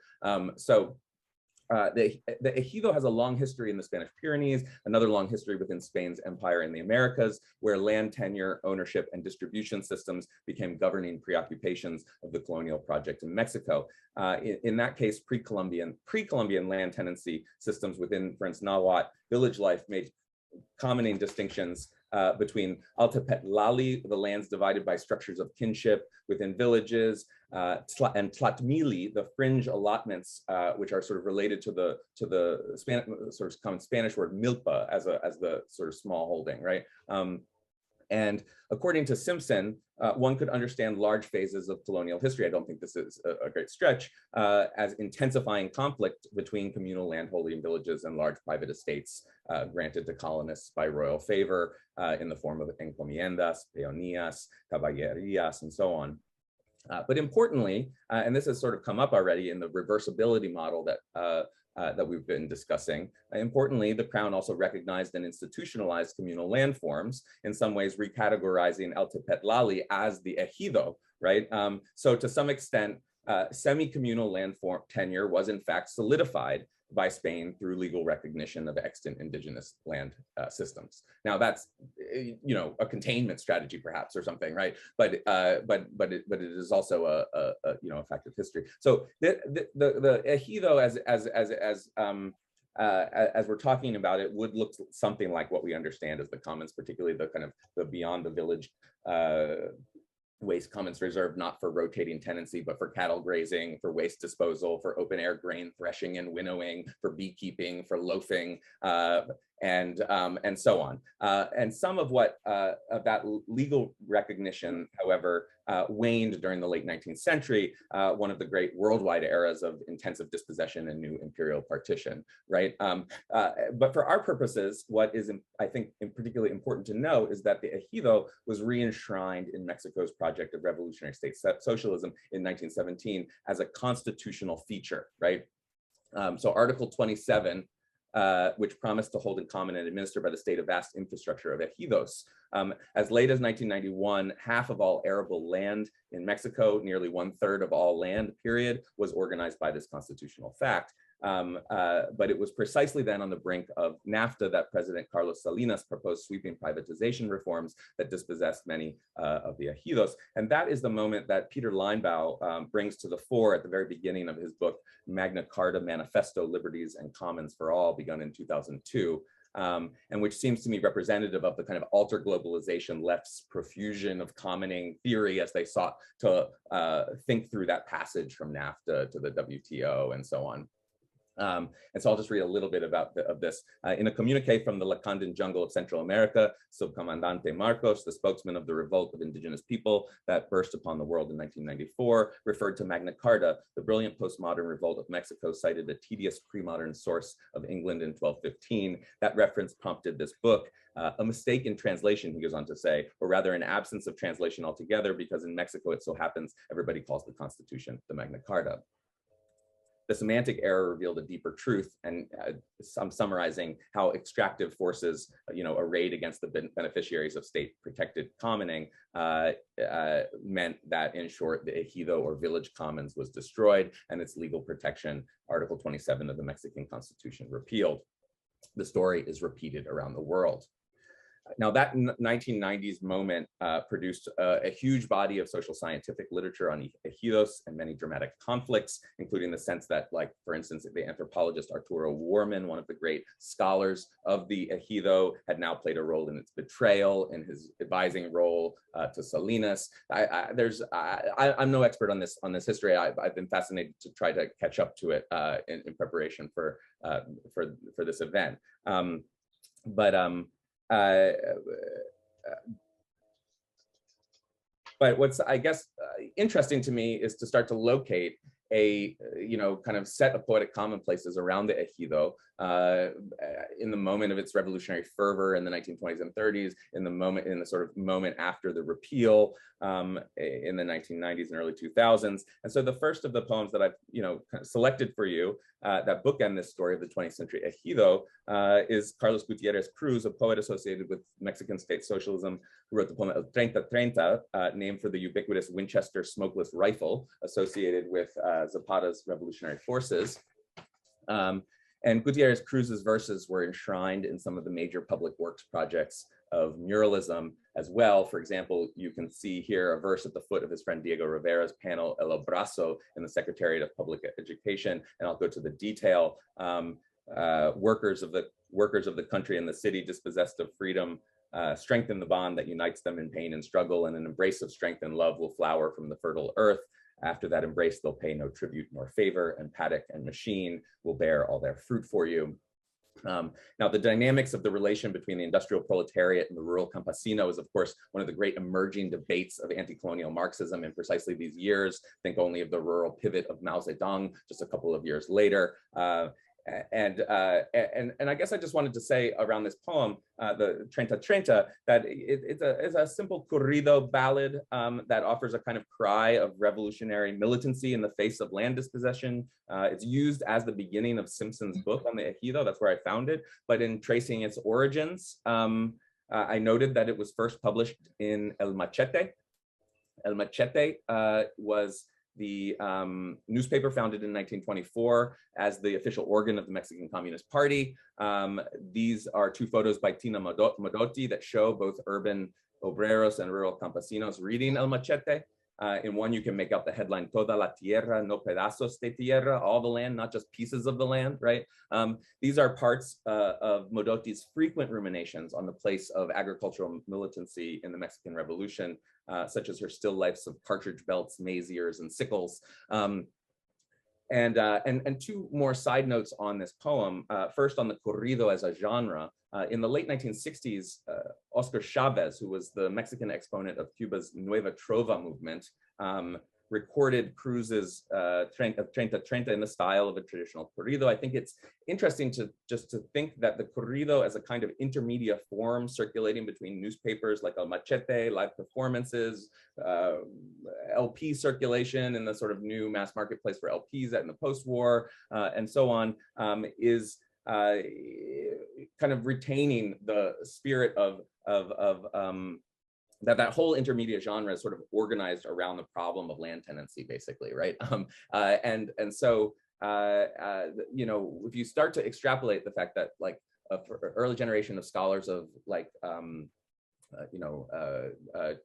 The ejido has a long history in the Spanish Pyrenees, another long history within Spain's empire in the Americas, where land tenure, ownership, and distribution systems became governing preoccupations of the colonial project in Mexico. In that case, pre-Columbian land tenancy systems within, for instance, Nahuatl village life made commoning distinctions between Altepetlali, the lands divided by structures of kinship within villages, and Tlatmili, the fringe allotments, which are sort of related to the sort of common Spanish word milpa as the sort of small holding, right? And according to Simpson, one could understand large phases of colonial history, I don't think this is a great stretch, as intensifying conflict between communal landholding villages and large private estates granted to colonists by royal favor in the form of encomiendas, peonías, caballerías, and so on. But importantly, and this has sort of come up already in the reversibility model that we've been discussing. Importantly, the Crown also recognized and institutionalized communal land forms, in some ways recategorizing Altepetlali as the ejido, right? So to some extent, semi-communal land form tenure was in fact solidified by Spain through legal recognition of extant indigenous land systems. Now that's, you know, a containment strategy perhaps or something, right? But it is also a you know, a fact of history. So the ejido as we're talking about it would look something like what we understand as the commons, particularly the kind of the beyond the village waste commons reserved not for rotating tenancy, but for cattle grazing, for waste disposal, for open air grain threshing and winnowing, for beekeeping, for loafing, and so on. And some of what of that legal recognition, however, waned during the late 19th century, one of the great worldwide eras of intensive dispossession and new imperial partition, right? But for our purposes, what is, I think, particularly important to know is that the ejido was re-enshrined in Mexico's project of revolutionary state socialism in 1917 as a constitutional feature, right? So Article 27, which promised to hold in common and administer by the state a vast infrastructure of ejidos. As late as 1991, half of all arable land in Mexico, nearly 1/3 of all land, period, was organized by this constitutional fact. But it was precisely then on the brink of NAFTA that President Carlos Salinas proposed sweeping privatization reforms that dispossessed many of the ejidos. And that is the moment that Peter Linebaugh brings to the fore at the very beginning of his book, Magna Carta Manifesto, Liberties and Commons for All, begun in 2002. And which seems to me representative of the kind of alter globalization left's profusion of commoning theory as they sought to think through that passage from NAFTA to the WTO and so on. And so I'll just read a little bit about this. In a communique from the Lacandan jungle of Central America, Subcomandante Marcos, the spokesman of the revolt of indigenous people that burst upon the world in 1994, referred to Magna Carta. The brilliant postmodern revolt of Mexico cited a tedious pre-modern source of England in 1215. That reference prompted this book. A mistake in translation, he goes on to say, or rather an absence of translation altogether, because in Mexico it so happens everybody calls the Constitution the Magna Carta. The semantic error revealed a deeper truth, and I'm summarizing how extractive forces, arrayed against the beneficiaries of state-protected commoning meant that, in short, the ejido or village commons was destroyed and its legal protection, Article 27 of the Mexican Constitution, repealed. The story is repeated around the world. Now, that 1990s moment produced a huge body of social scientific literature on ejidos and many dramatic conflicts, including the sense that, like, for instance, the anthropologist Arturo Warman, one of the great scholars of the ejido, had now played a role in its betrayal in his advising role to Salinas. I'm no expert on this history. I've been fascinated to try to catch up to it in preparation for this event. But what's, I guess, interesting to me is to start to locate a kind of set of poetic commonplaces around the ejido in the moment of its revolutionary fervor in the 1920s and 30s, in the sort of moment after the repeal in the 1990s and early 2000s. And so the first of the poems that I've kind of selected for you that bookend this story of the 20th century ejido is Carlos Gutierrez Cruz, a poet associated with Mexican state socialism, who wrote the poem El 3030, named for the ubiquitous Winchester smokeless rifle associated with Zapata's revolutionary forces. And Gutierrez Cruz's verses were enshrined in some of the major public works projects of muralism as well. For example, you can see here a verse at the foot of his friend Diego Rivera's panel, El Abrazo, in the Secretariat of Public Education. And I'll go to the detail. Workers of the country and the city, dispossessed of freedom, strengthen the bond that unites them in pain and struggle, and an embrace of strength and love will flower from the fertile earth. After that embrace, they'll pay no tribute nor favor, and paddock and machine will bear all their fruit for you. Now, the dynamics of the relation between the industrial proletariat and the rural campesino is, of course, one of the great emerging debates of anti-colonial Marxism in precisely these years. Think only of the rural pivot of Mao Zedong just a couple of years later. And I guess I just wanted to say around this poem, the 3030, that it's a simple corrido ballad that offers a kind of cry of revolutionary militancy in the face of land dispossession. It's used as the beginning of Simpson's book on the ejido. That's where I found it. But in tracing its origins, I noted that it was first published in El Machete. El Machete was the newspaper founded in 1924 as the official organ of the Mexican Communist Party. These are two photos by Tina Modotti that show both urban obreros and rural campesinos reading El Machete. In one, you can make out the headline, Toda la tierra, no pedazos de tierra, all the land, not just pieces of the land, right? These are parts of Modotti's frequent ruminations on the place of agricultural militancy in the Mexican Revolution, such as her still lifes of cartridge belts, maize ears, and sickles. And two more side notes on this poem. First, on the corrido as a genre. In the late 1960s, Oscar Chavez, who was the Mexican exponent of Cuba's Nueva Trova movement, recorded Cruz's 3030 in the style of a traditional corrido. I think it's interesting to think that the corrido as a kind of intermediate form circulating between newspapers like El Machete, live performances, LP circulation in the sort of new mass marketplace for LPs in the post-war, and so on, is kind of retaining the spirit of that whole intermediate genre is sort of organized around the problem of land tenancy, basically, right? And so you know, if you start to extrapolate the fact that like early generation of scholars of like you know,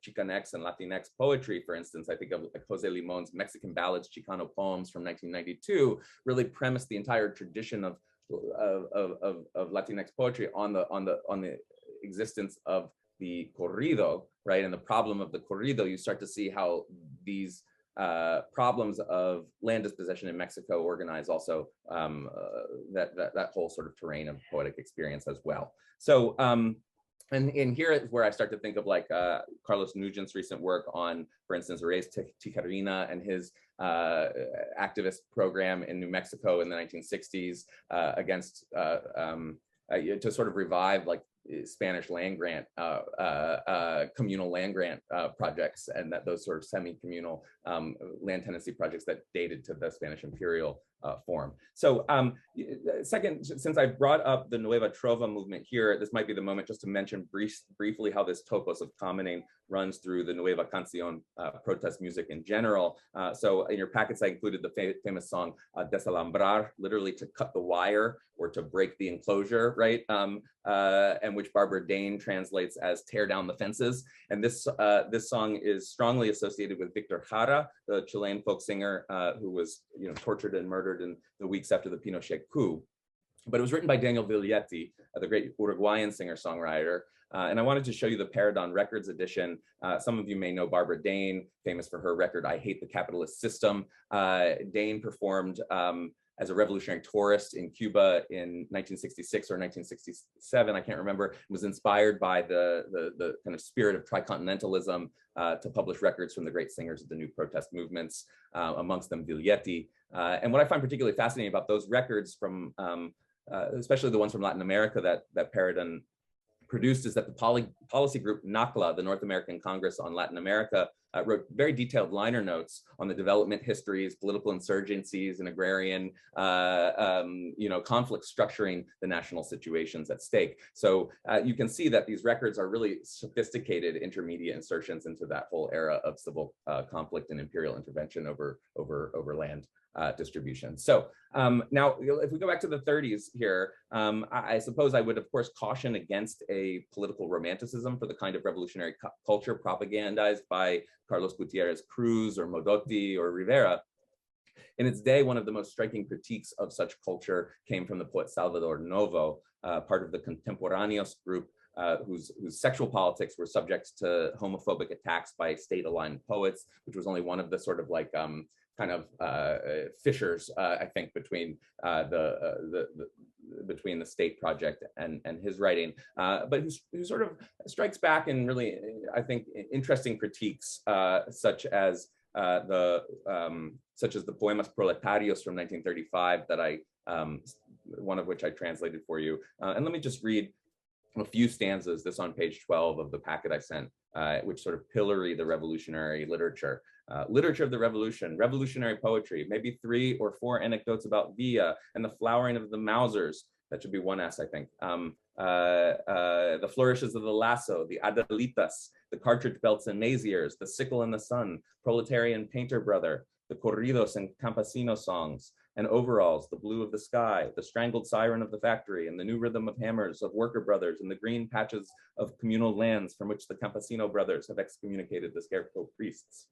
Chicanx and Latinx poetry, for instance, I think of like Jose Limon's Mexican Ballads, Chicano Poems from 1992, really premised the entire tradition of Latinx poetry on the existence of the corrido, right? And the problem of the corrido, you start to see how these problems of land dispossession in Mexico organize also that whole sort of terrain of poetic experience as well. So, and here is where I start to think of like Carlos Nugent's recent work on, for instance, Reyes Tijerina and his activist program in New Mexico in the 1960s against, to sort of revive like Spanish land grant, communal land grant projects, and that those sort of semi-communal land tenancy projects that dated to the Spanish imperial form. So second, since I brought up the Nueva Trova movement here, this might be the moment just to mention briefly how this topos of commoning runs through the Nueva Canción protest music in general. So in your packets, I included the famous song Desalambrar, literally to cut the wire or to break the enclosure, right? And which Barbara Dane translates as tear down the fences. And this song is strongly associated with Victor Jara, the Chilean folk singer who was tortured and murdered in the weeks after the Pinochet coup. But it was written by Daniel Viglietti, the great Uruguayan singer-songwriter. And I wanted to show you the Paradon Records edition. Some of you may know Barbara Dane, famous for her record, I Hate the Capitalist System. Dane performed as a revolutionary tourist in Cuba in 1966 or 1967, I can't remember. It was inspired by the kind of spirit of tricontinentalism to publish records from the great singers of the new protest movements, amongst them Viglietti. And what I find particularly fascinating about those records from, especially the ones from Latin America that Paradon produced, is that the policy group NACLA, the North American Congress on Latin America, wrote very detailed liner notes on the development histories, political insurgencies, and agrarian conflicts structuring the national situations at stake. So you can see that these records are really sophisticated intermediate insertions into that whole era of civil conflict and imperial intervention over land distribution. So now, if we go back to the 30s here, I suppose I would, of course, caution against a political romanticism for the kind of revolutionary culture propagandized by Carlos Gutierrez Cruz or Modotti or Rivera. In its day, one of the most striking critiques of such culture came from the poet Salvador Novo, part of the Contemporáneos group, whose sexual politics were subject to homophobic attacks by state-aligned poets, which was only one of the sort of like kind of fissures, I think, between between the state project and his writing, but who sort of strikes back in really, I think, interesting critiques, such as the Poemas Proletarios from 1935 that I, one of which I translated for you. And let me just read a few stanzas, this on page 12 of the packet I sent, which sort of pillory the revolutionary literature. Literature of the revolution, revolutionary poetry, maybe 3 or 4 anecdotes about Villa and the flowering of the Mausers. That should be 1S, I think. The flourishes of the lasso, the Adelitas, the cartridge belts and maziers, the sickle and the sun, proletarian painter brother, the corridos and campesino songs, and overalls, the blue of the sky, the strangled siren of the factory, and the new rhythm of hammers of worker brothers, and the green patches of communal lands from which the campesino brothers have excommunicated the scarecrow priests.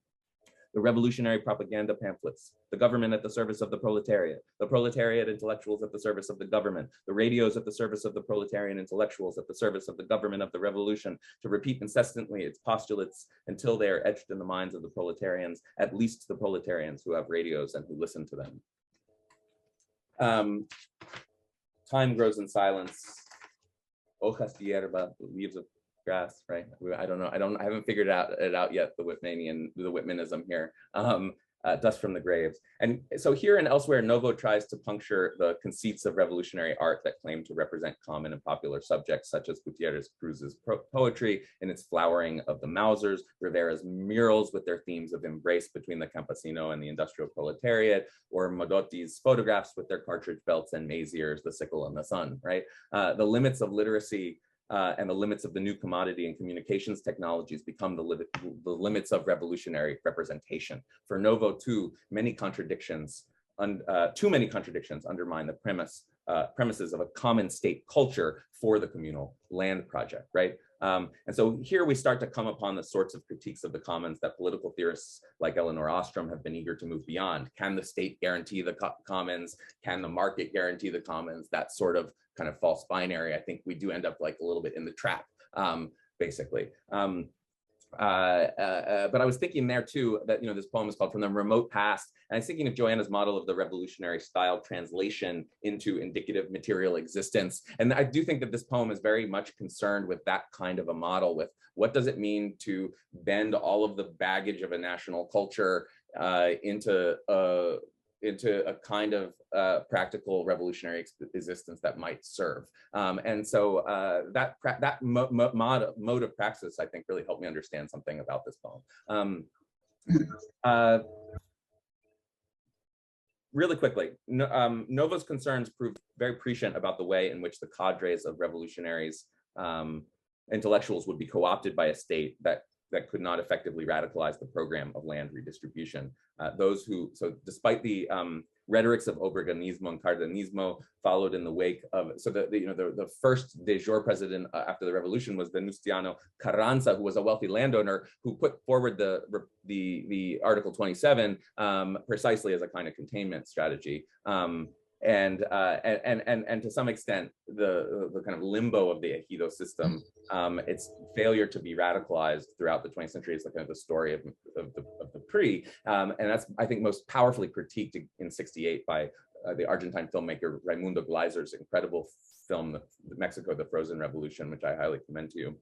The revolutionary propaganda pamphlets, the government at the service of the proletariat intellectuals at the service of the government, the radios at the service of the proletarian intellectuals at the service of the government of the revolution, to repeat incessantly its postulates until they are etched in the minds of the proletarians, at least the proletarians who have radios and who listen to them. Time grows in silence. Hojas de hierba, leaves of grass, right? I don't know. I haven't figured it out yet, the Whitmanism here. Dust from the graves. And so here and elsewhere, Novo tries to puncture the conceits of revolutionary art that claim to represent common and popular subjects, such as Gutierrez Cruz's poetry in its flowering of the Mausers, Rivera's murals with their themes of embrace between the campesino and the industrial proletariat, or Modotti's photographs with their cartridge belts and maziers, the sickle and the sun, right? The limits of literacy and the limits of the new commodity and communications technologies become the limits of revolutionary representation. For Novo, too, many contradictions too many contradictions undermine the premises of a common state culture for the communal land project, right? And so here we start to come upon the sorts of critiques of the commons that political theorists like Elinor Ostrom have been eager to move beyond. Can the state guarantee the commons? Can the market guarantee the commons? That sort of kind of false binary. I think we do end up like a little bit in the trap, basically. But I was thinking there too that, you know, this poem is called From the Remote Past. And I was thinking of Joanna's model of the revolutionary style translation into indicative material existence. And I do think that this poem is very much concerned with that kind of a model, with what does it mean to bend all of the baggage of a national culture into a kind of practical revolutionary existence that might serve. And so that mode of praxis, I think, really helped me understand something about this poem. Really quickly, Novo's concerns proved very prescient about the way in which the cadres of revolutionaries, intellectuals would be co-opted by a state that could not effectively radicalize the program of land redistribution. So despite the rhetorics of Obreganismo and Cardenismo followed in the wake of, so the first de jure president after the revolution was Venustiano Carranza, who was a wealthy landowner who put forward the Article 27 precisely as a kind of containment strategy. And to some extent, the kind of limbo of the ejido system, its failure to be radicalized throughout the 20th century is kind of the story of the PRI. And that's, I think, most powerfully critiqued in '68 by the Argentine filmmaker Raimundo Gleiser's incredible film, Mexico, The Frozen Revolution, which I highly commend to you.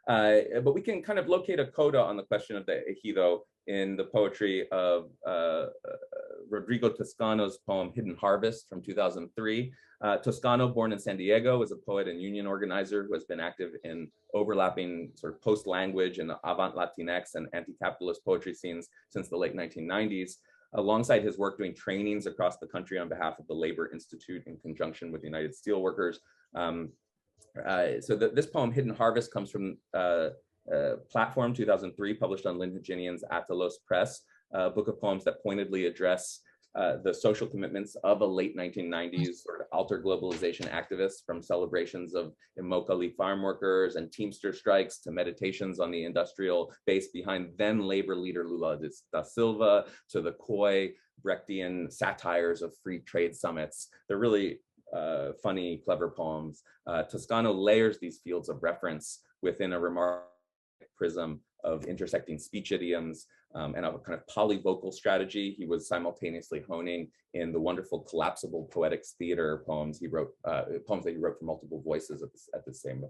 But we can kind of locate a coda on the question of the ejido in the poetry of Rodrigo Toscano's poem Hidden Harvest from 2003. Toscano, born in San Diego, is a poet and union organizer who has been active in overlapping sort of post-language and avant Latinx and anti-capitalist poetry scenes since the late 1990s. Alongside his work doing trainings across the country on behalf of the Labor Institute in conjunction with the United Steelworkers. This poem, Hidden Harvest, comes from Platform 2003, published on Lynn Heginian's Atalos Press, a book of poems that pointedly address the social commitments of a late 1990s sort of alter globalization activists, from celebrations of Immokalee farm workers and Teamster strikes to meditations on the industrial base behind then labor leader Lula da Silva, to the coy Brechtian satires of free trade summits. They're really funny, clever poems. Toscano layers these fields of reference within a remarkable prism of intersecting speech idioms and a kind of polyvocal strategy he was simultaneously honing in the wonderful collapsible poetic theater poems he wrote, poems that he wrote for multiple voices at the same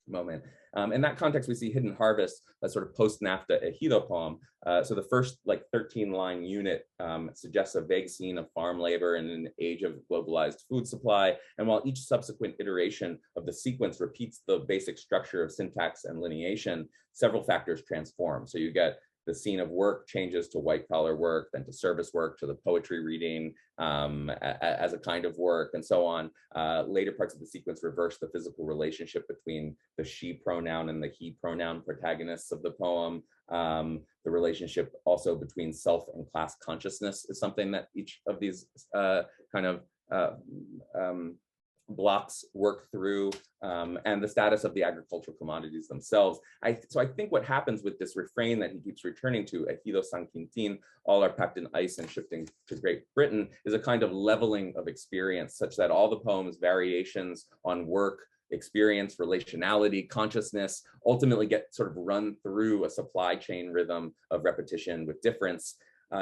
moment. In that context, we see Hidden Harvest, a sort of post-NAFTA ejido poem. So the first 13-line unit suggests a vague scene of farm labor in an age of globalized food supply. And while each subsequent iteration of the sequence repeats the basic structure of syntax and lineation, several factors transform. So you get the scene of work changes to white collar work, then to service work, to the poetry reading as a kind of work, and so on. Later parts of the sequence reverse the physical relationship between the she pronoun and the he pronoun protagonists of the poem. The relationship also between self and class consciousness is something that each of these blocks work through, and the status of the agricultural commodities themselves. So I think what happens with this refrain that he keeps returning to, Ejido San Quintin, all are packed in ice and shifting to Great Britain, is a kind of leveling of experience, such that all the poem's variations on work, experience, relationality, consciousness, ultimately get sort of run through a supply chain rhythm of repetition with difference.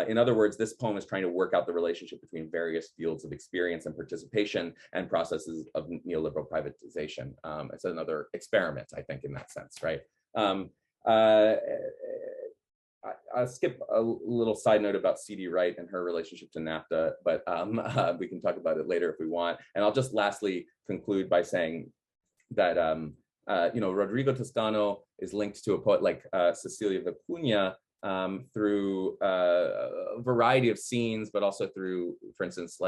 In other words, this poem is trying to work out the relationship between various fields of experience and participation and processes of neoliberal privatization. It's another experiment, I think, in that sense, right? I'll skip a little side note about C.D. Wright and her relationship to NAFTA, but we can talk about it later if we want. And I'll just lastly conclude by saying that Rodrigo Toscano is linked to a poet like Cecilia Vicuña, through a variety of scenes, but also through, for instance,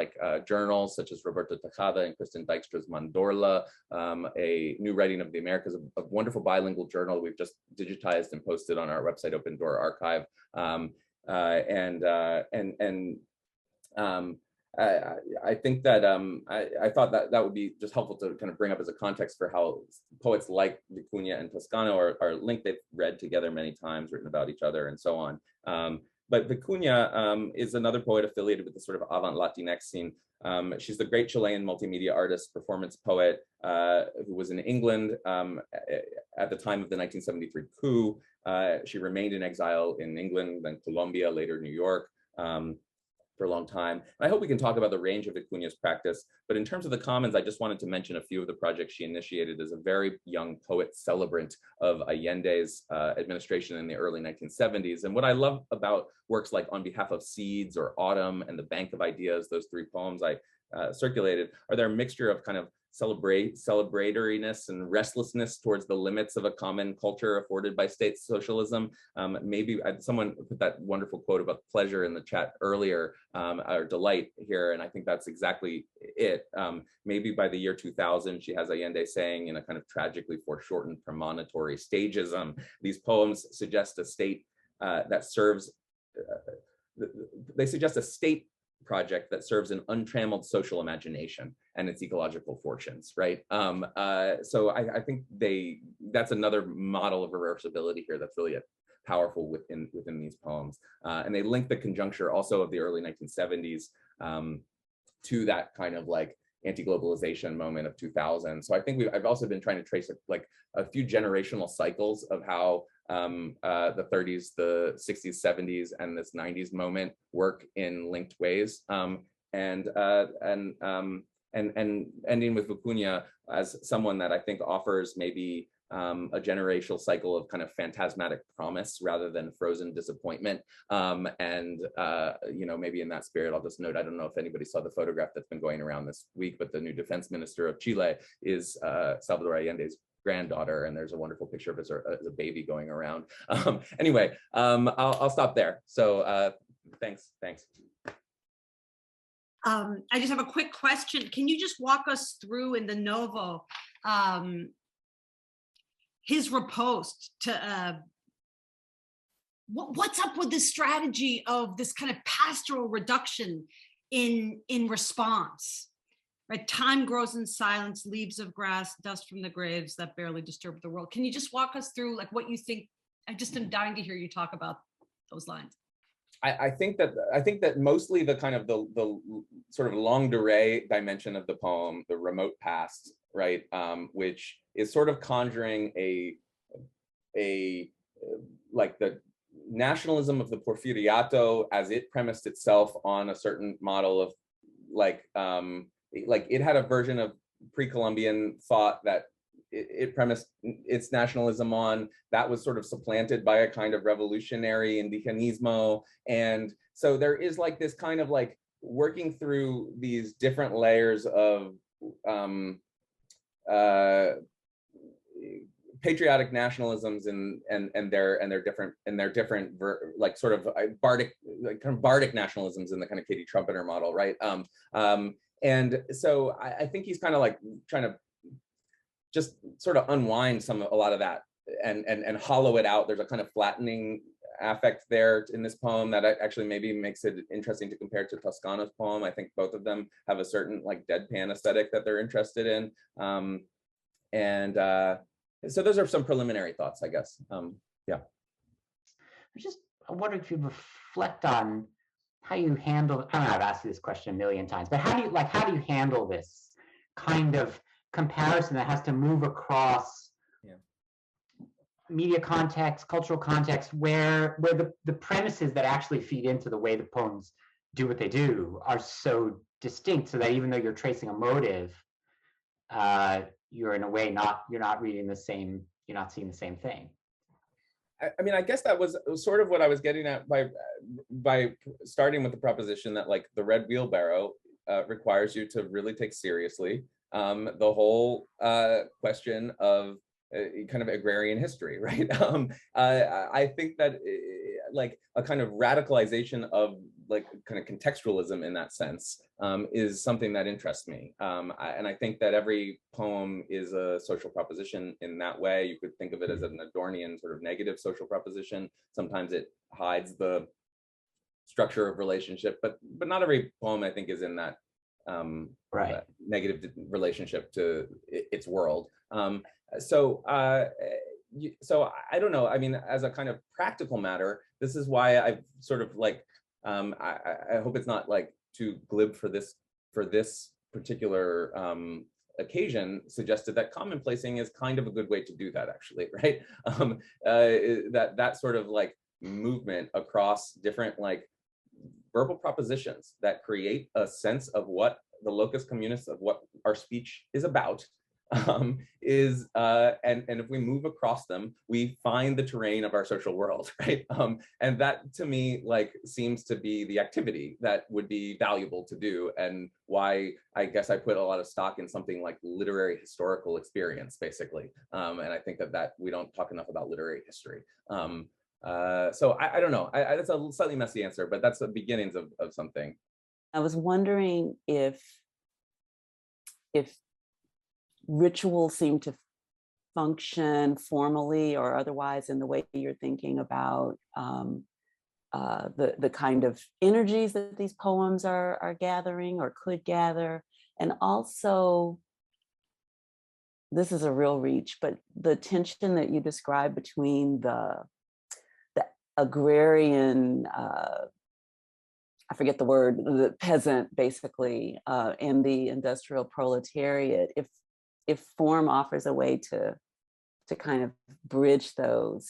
journals such as Roberto Tejada and Kristen Dijkstra's Mandorla, a new writing of the Americas, a wonderful bilingual journal we've just digitized and posted on our website, Open Door Archive. I think that I thought that that would be just helpful to kind of bring up as a context for how poets like Vicuña and Toscano are linked. They've read together many times, written about each other, and so on. But Vicuña is another poet affiliated with the sort of avant Latinx scene. She's the great Chilean multimedia artist, performance poet, who was in England at the time of the 1973 coup. She remained in exile in England, then Colombia, later New York. For a long time. And I hope we can talk about the range of Vicuña's practice, but in terms of the Commons, I just wanted to mention a few of the projects she initiated as a very young poet celebrant of Allende's administration in the early 1970s. And what I love about works like On Behalf of Seeds or Autumn and The Bank of Ideas, those three poems I circulated, are their mixture of kind of celebratoriness and restlessness towards the limits of a common culture afforded by state socialism. Maybe someone put that wonderful quote about pleasure in the chat earlier, or delight here, and I think that's exactly it. Maybe by the year 2000, she has Allende saying in a kind of tragically foreshortened premonitory stagism, these poems suggest a state that serves, they suggest a state project that serves an untrammeled social imagination and its ecological fortunes, right? So I think that's another model of reversibility here that's really powerful within these poems. And they link the conjuncture also of the early 1970s to that kind of like anti-globalization moment of 2000. So I think I've also been trying to trace like a few generational cycles of how the 30s, the 60s, 70s, and this 90s moment work in linked ways. And ending with Vicuña as someone that I think offers maybe a generational cycle of kind of phantasmatic promise rather than frozen disappointment. You know, maybe in that spirit, I'll just note, I don't know if anybody saw the photograph that's been going around this week, but the new defense minister of Chile is Salvador Allende's granddaughter, and there's a wonderful picture of her as a baby going around. Anyway, I'll stop there. So thanks. I just have a quick question. Can you just walk us through in the Novo his riposte to what's up with this strategy of this kind of pastoral reduction in response? Right, time grows in silence, leaves of grass, dust from the graves that barely disturb the world. Can you just walk us through like what you think? I just am dying to hear you talk about those lines. I think that mostly the kind of the sort of longue durée dimension of the poem, the remote past, right, which is sort of conjuring a like the nationalism of the Porfiriato as it premised itself on a certain model of like it had a version of pre-Columbian thought that it premised its nationalism on, that was sort of supplanted by a kind of revolutionary indigenismo. And so there is like this kind of like working through these different layers of patriotic nationalisms and their different like sort of bardic, like kind of bardic nationalisms in the kind of Katie Trumpeter model, right? And so I think he's kind of like trying to just sort of unwind a lot of that and hollow it out. There's a kind of flattening affect there in this poem that actually maybe makes it interesting to compare to Toscano's poem. I think both of them have a certain like deadpan aesthetic that they're interested in. So those are some preliminary thoughts, I guess. Yeah. I wonder if you reflect on how you handle, I don't know, I've asked you this question a million times, but how do you handle this kind of comparison that has to move across media context, cultural context, where the premises that actually feed into the way the poems do what they do are so distinct, so that even though you're tracing a motive, you're in a way you're not reading the same, you're not seeing the same thing. I mean, I guess that was sort of what I was getting at by starting with the proposition that like the red wheelbarrow requires you to really take seriously the whole question of kind of agrarian history, right? I think that like a kind of radicalization of like kind of contextualism in that sense is something that interests me. And I think that every poem is a social proposition in that way. You could think of it as an Adornian sort of negative social proposition. Sometimes it hides the structure of relationship, but not every poem I think is in that Right. that negative relationship to its world. So I don't know. I mean, as a kind of practical matter, this is why I've sort of like I hope it's not like too glib for this particular occasion, suggested that commonplacing is kind of a good way to do that, actually, right? That sort of like movement across different like verbal propositions that create a sense of what the locus communis of what our speech is about, and if we move across them, we find the terrain of our social world, right? And that to me like seems to be the activity that would be valuable to do, and why I guess I put a lot of stock in something like literary historical experience, basically. And I think that we don't talk enough about literary history. So I don't know. That's a slightly messy answer, but that's the beginnings of something. I was wondering if rituals seem to function formally or otherwise in the way you're thinking about the kind of energies that these poems are gathering or could gather. And also, this is a real reach, but the tension that you describe between the agrarian, I forget the word, the peasant basically, and the industrial proletariat, if form offers a way to kind of bridge those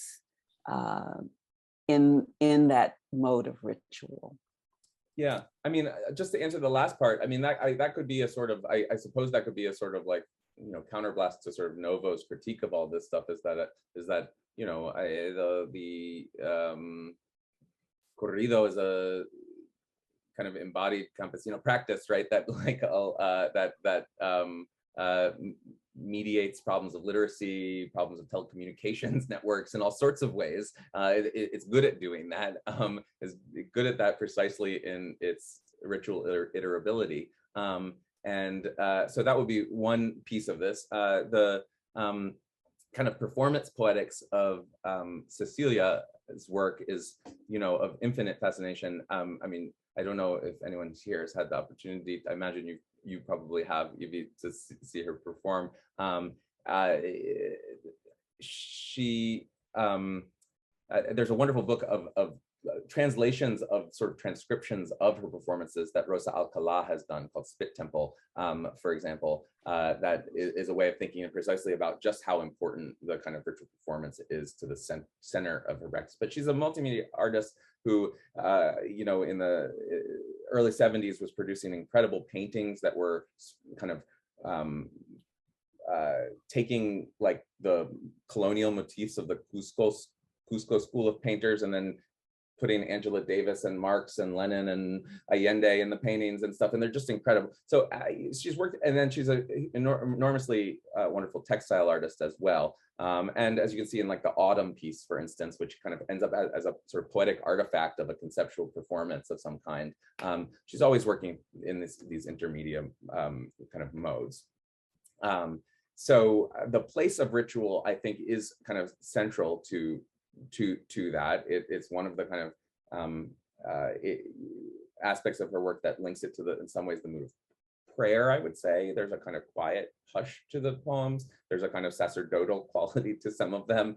in that mode of ritual. Yeah, I mean, just to answer the last part, I mean, that could be a sort of, I suppose that could be a sort of like, you know, counterblast to sort of Novo's critique of all this stuff, is that you know, the corrido is a kind of embodied campesino practice, right? That like mediates problems of literacy, problems of telecommunications networks in all sorts of ways. It's good at doing that. Is good at that precisely in its ritual iterability. And so that would be one piece of this. The kind of performance poetics of Cecilia's work is, you know, of infinite fascination. I mean, I don't know if anyone here has had the opportunity. I imagine you probably have, Evie, to see her perform. There's a wonderful book of translations of sort of transcriptions of her performances that Rosa Alcalá has done, called Spit Temple, for example, that is a way of thinking precisely about just how important the kind of ritual performance is to the center of her practice. But she's a multimedia artist who, you know, in the early 70s was producing incredible paintings that were kind of taking like the colonial motifs of the Cusco school of painters, and then putting Angela Davis and Marx and Lenin and Allende in the paintings and stuff, and they're just incredible. So she's worked, and then she's an enormously wonderful textile artist as well. And as you can see in like the Autumn piece, for instance, which kind of ends up as a sort of poetic artifact of a conceptual performance of some kind. She's always working in these intermediate kind of modes. So the place of ritual, I think, is kind of central to that. It's one of the kind of aspects of her work that links it to in some ways, the mood of prayer, I would say. There's a kind of quiet hush to the poems. There's a kind of sacerdotal quality to some of them.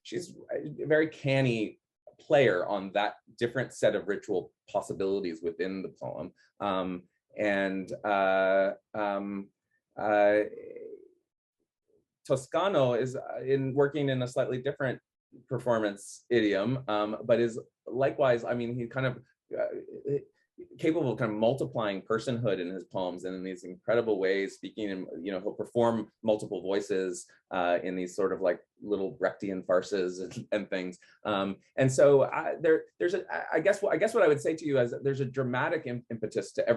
She's a very canny player on that different set of ritual possibilities within the poem. Toscano is working in a slightly different performance idiom, but is likewise, I mean, he kind of capable of kind of multiplying personhood in his poems and in these incredible ways, speaking in, you know, he'll perform multiple voices in these sort of like little Brechtian farces and things. And so I guess what I would say to you is that there's a dramatic impetus to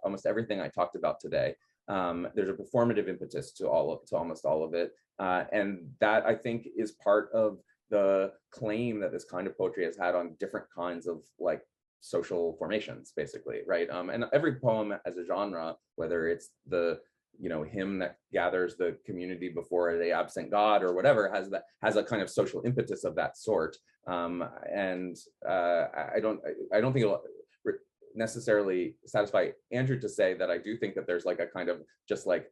almost everything I talked about today. There's a performative impetus to almost all of it. And that, I think, is part of the claim that this kind of poetry has had on different kinds of like social formations, basically, right? And every poem as a genre, whether it's the hymn that gathers the community before the absent God or whatever has a kind of social impetus of that sort. And I don't think it'll necessarily satisfy Andrew to say that I do think that there's like a kind of just like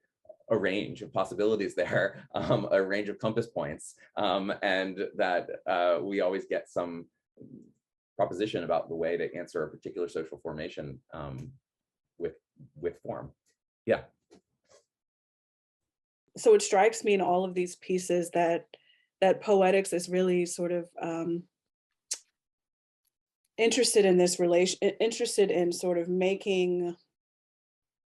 a range of possibilities there, a range of compass points, and that we always get some proposition about the way to answer a particular social formation with form. Yeah. So it strikes me in all of these pieces that poetics is really sort of interested in sort of making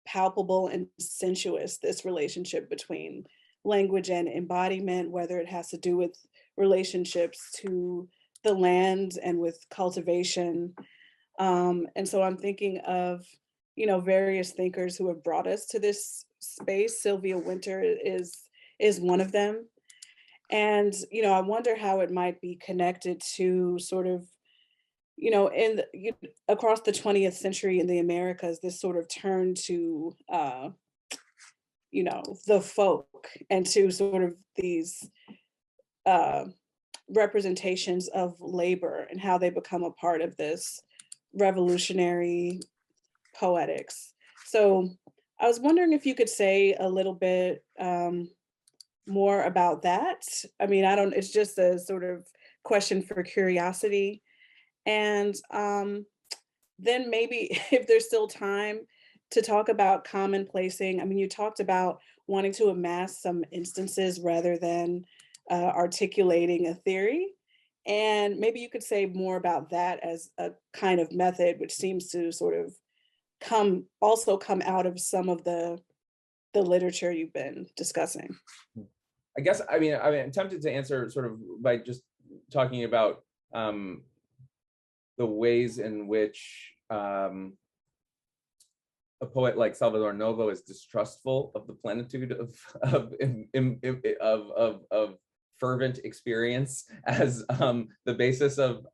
palpable and sensuous this relationship between language and embodiment, whether it has to do with relationships to the land and with cultivation. And so I'm thinking of, various thinkers who have brought us to this space. Sylvia Wynter is one of them. And, I wonder how it might be connected to sort of, across the 20th century in the Americas, this sort of turn to, the folk and to sort of these representations of labor and how they become a part of this revolutionary poetics. So I was wondering if you could say a little bit more about that. I mean, it's just a sort of question for curiosity. And then maybe if there's still time to talk about commonplacing. I mean, you talked about wanting to amass some instances rather than articulating a theory. And maybe you could say more about that as a kind of method, which seems to sort of come out of some of the literature you've been discussing. I guess, I'm tempted to answer sort of by just talking about the ways in which a poet like Salvador Novo is distrustful of the plenitude of fervent experience as the basis of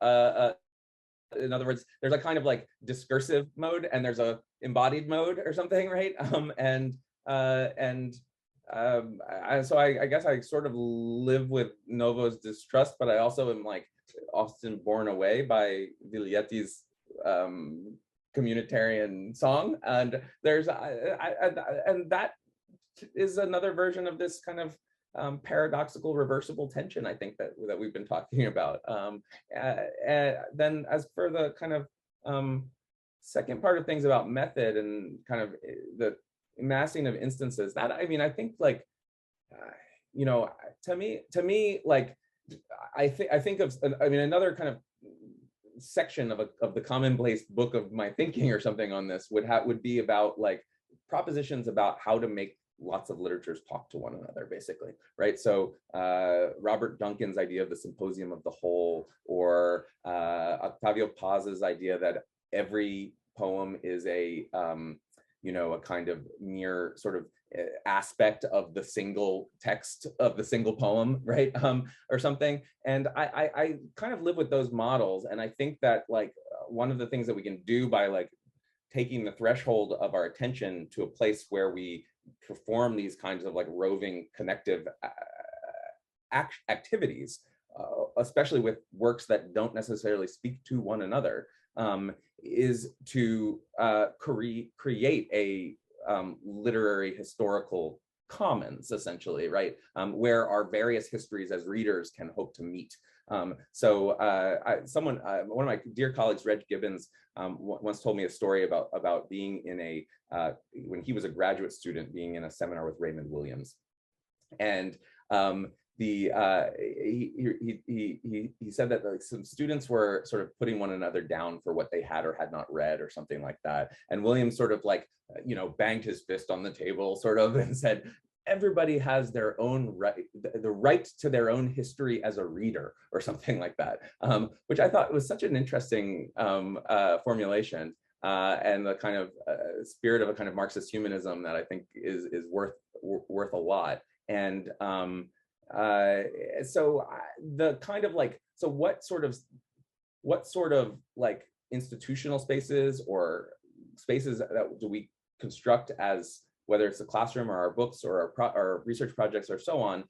in other words, there's a kind of like discursive mode and there's a embodied mode or something, right? So I guess I sort of live with Novo's distrust, but I also am like often borne away by Viglietti's communitarian song, and and that is another version of this kind of paradoxical reversible tension, I think, that we've been talking about. Then as for the kind of second part of things about method and kind of the amassing of instances, that I think like to me like I think of another kind of section of the commonplace book of my thinking or something on this would be about like propositions about how to make lots of literatures talk to one another, basically, right? So Robert Duncan's idea of the symposium of the whole, or Octavio Paz's idea that every poem is a kind of mere sort of aspect of the single text of the single poem, right? Or something. And I kind of live with those models, and I think that like one of the things that we can do by like taking the threshold of our attention to a place where we perform these kinds of like roving connective activities, especially with works that don't necessarily speak to one another, is to create a literary historical commons, essentially, right? Where our various histories as readers can hope to meet. One of my dear colleagues, Reg Gibbons, once told me a story about being in when he was a graduate student, being in a seminar with Raymond Williams, and he said that like some students were sort of putting one another down for what they had or had not read or something like that, and Williams sort of like banged his fist on the table sort of and said, everybody has their own right, the right to their own history as a reader, or something like that, which I thought was such an interesting formulation, and the kind of spirit of a kind of Marxist humanism that I think is worth a lot. And so the kind of like, so what sort of like institutional spaces or spaces that do we construct as whether it's the classroom or our books or our research projects or so on,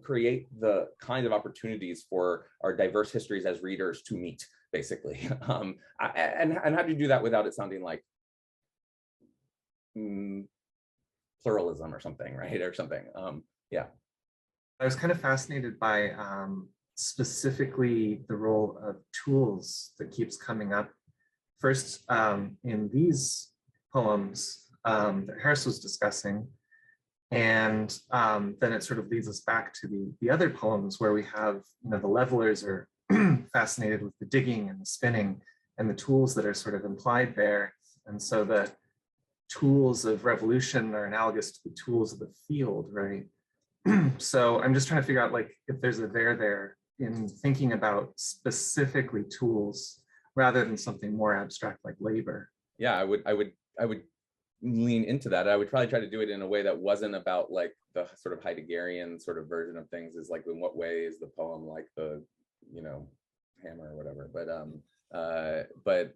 create the kind of opportunities for our diverse histories as readers to meet, basically. And how do you do that without it sounding like pluralism or something, right? Or something, yeah. I was kind of fascinated by specifically the role of tools that keeps coming up. First, in these poems that Harris was discussing, and then it sort of leads us back to the other poems where we have, the levelers are fascinated with the digging and the spinning and the tools that are sort of implied there. And so the tools of revolution are analogous to the tools of the field, right? So I'm just trying to figure out like if there's a there in thinking about specifically tools rather than something more abstract like labor. Yeah, I would lean into that. I would probably try to do it in a way that wasn't about like the sort of Heideggerian sort of version of things, is like in what way is the poem like the, hammer or whatever. But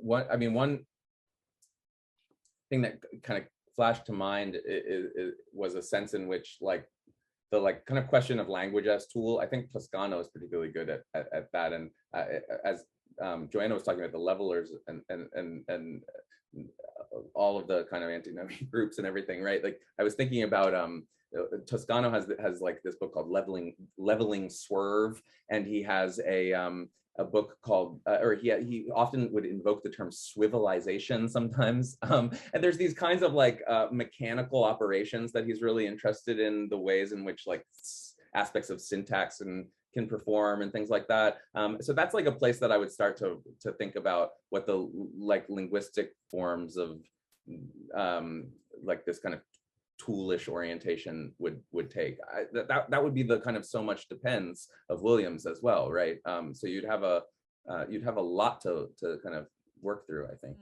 one thing that kind of flashed to mind was a sense in which like the kind of question of language as tool. I think Toscano is particularly good at that. And as Joanna was talking about the levelers and all of the kind of antinomian groups and everything, right? Like I was thinking about Toscano has like this book called Leveling Swerve, and he has a book called, or he often would invoke the term swivelization sometimes. And there's these kinds of like mechanical operations that he's really interested in, the ways in which like aspects of syntax and can perform and things like that. So that's like a place that I would start to think about what the like linguistic forms of like this kind of toolish orientation would take. That would be the kind of so much depends of Williams as well, right? So you'd have a lot to kind of work through, I think.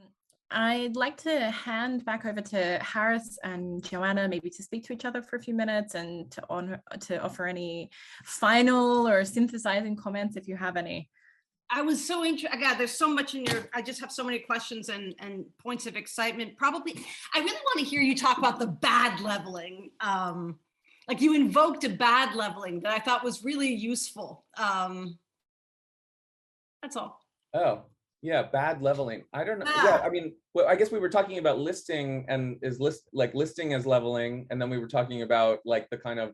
I'd like to hand back over to Harris and Joanna, maybe to speak to each other for a few minutes and to offer any final or synthesizing comments if you have any. I was so interested. God, there's so much in I just have so many questions and points of excitement. Probably, I really want to hear you talk about the bad leveling. Like you invoked a bad leveling that I thought was really useful. That's all. Oh, yeah, bad leveling. I don't know. Yeah, I mean, well, I guess we were talking about listing and listing as leveling, and then we were talking about like the kind of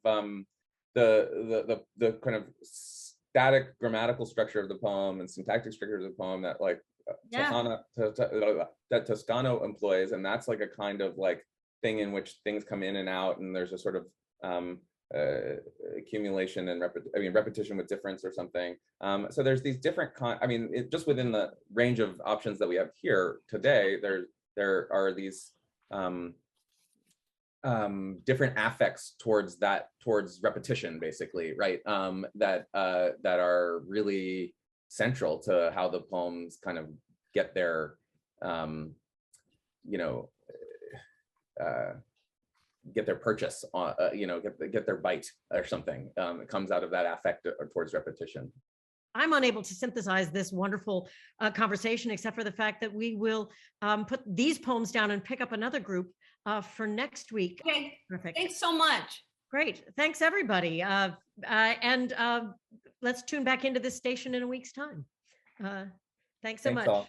the kind of static grammatical structure of the poem and syntactic structure of the poem that like that Toscano employs, and that's like a kind of like thing in which things come in and out, and there's a sort of accumulation and repetition with difference or something. So there's these different just within the range of options that we have here today, there are these different affects towards repetition, basically, right? That are really central to how the poems kind of get their get their purchase on, get their bite or something. It comes out of that affect towards repetition. I'm unable to synthesize this wonderful conversation, except for the fact that we will put these poems down and pick up another group for next week. Okay, perfect. Thanks so much. Great, thanks everybody. And let's tune back into this station in a week's time. Thanks so much. All.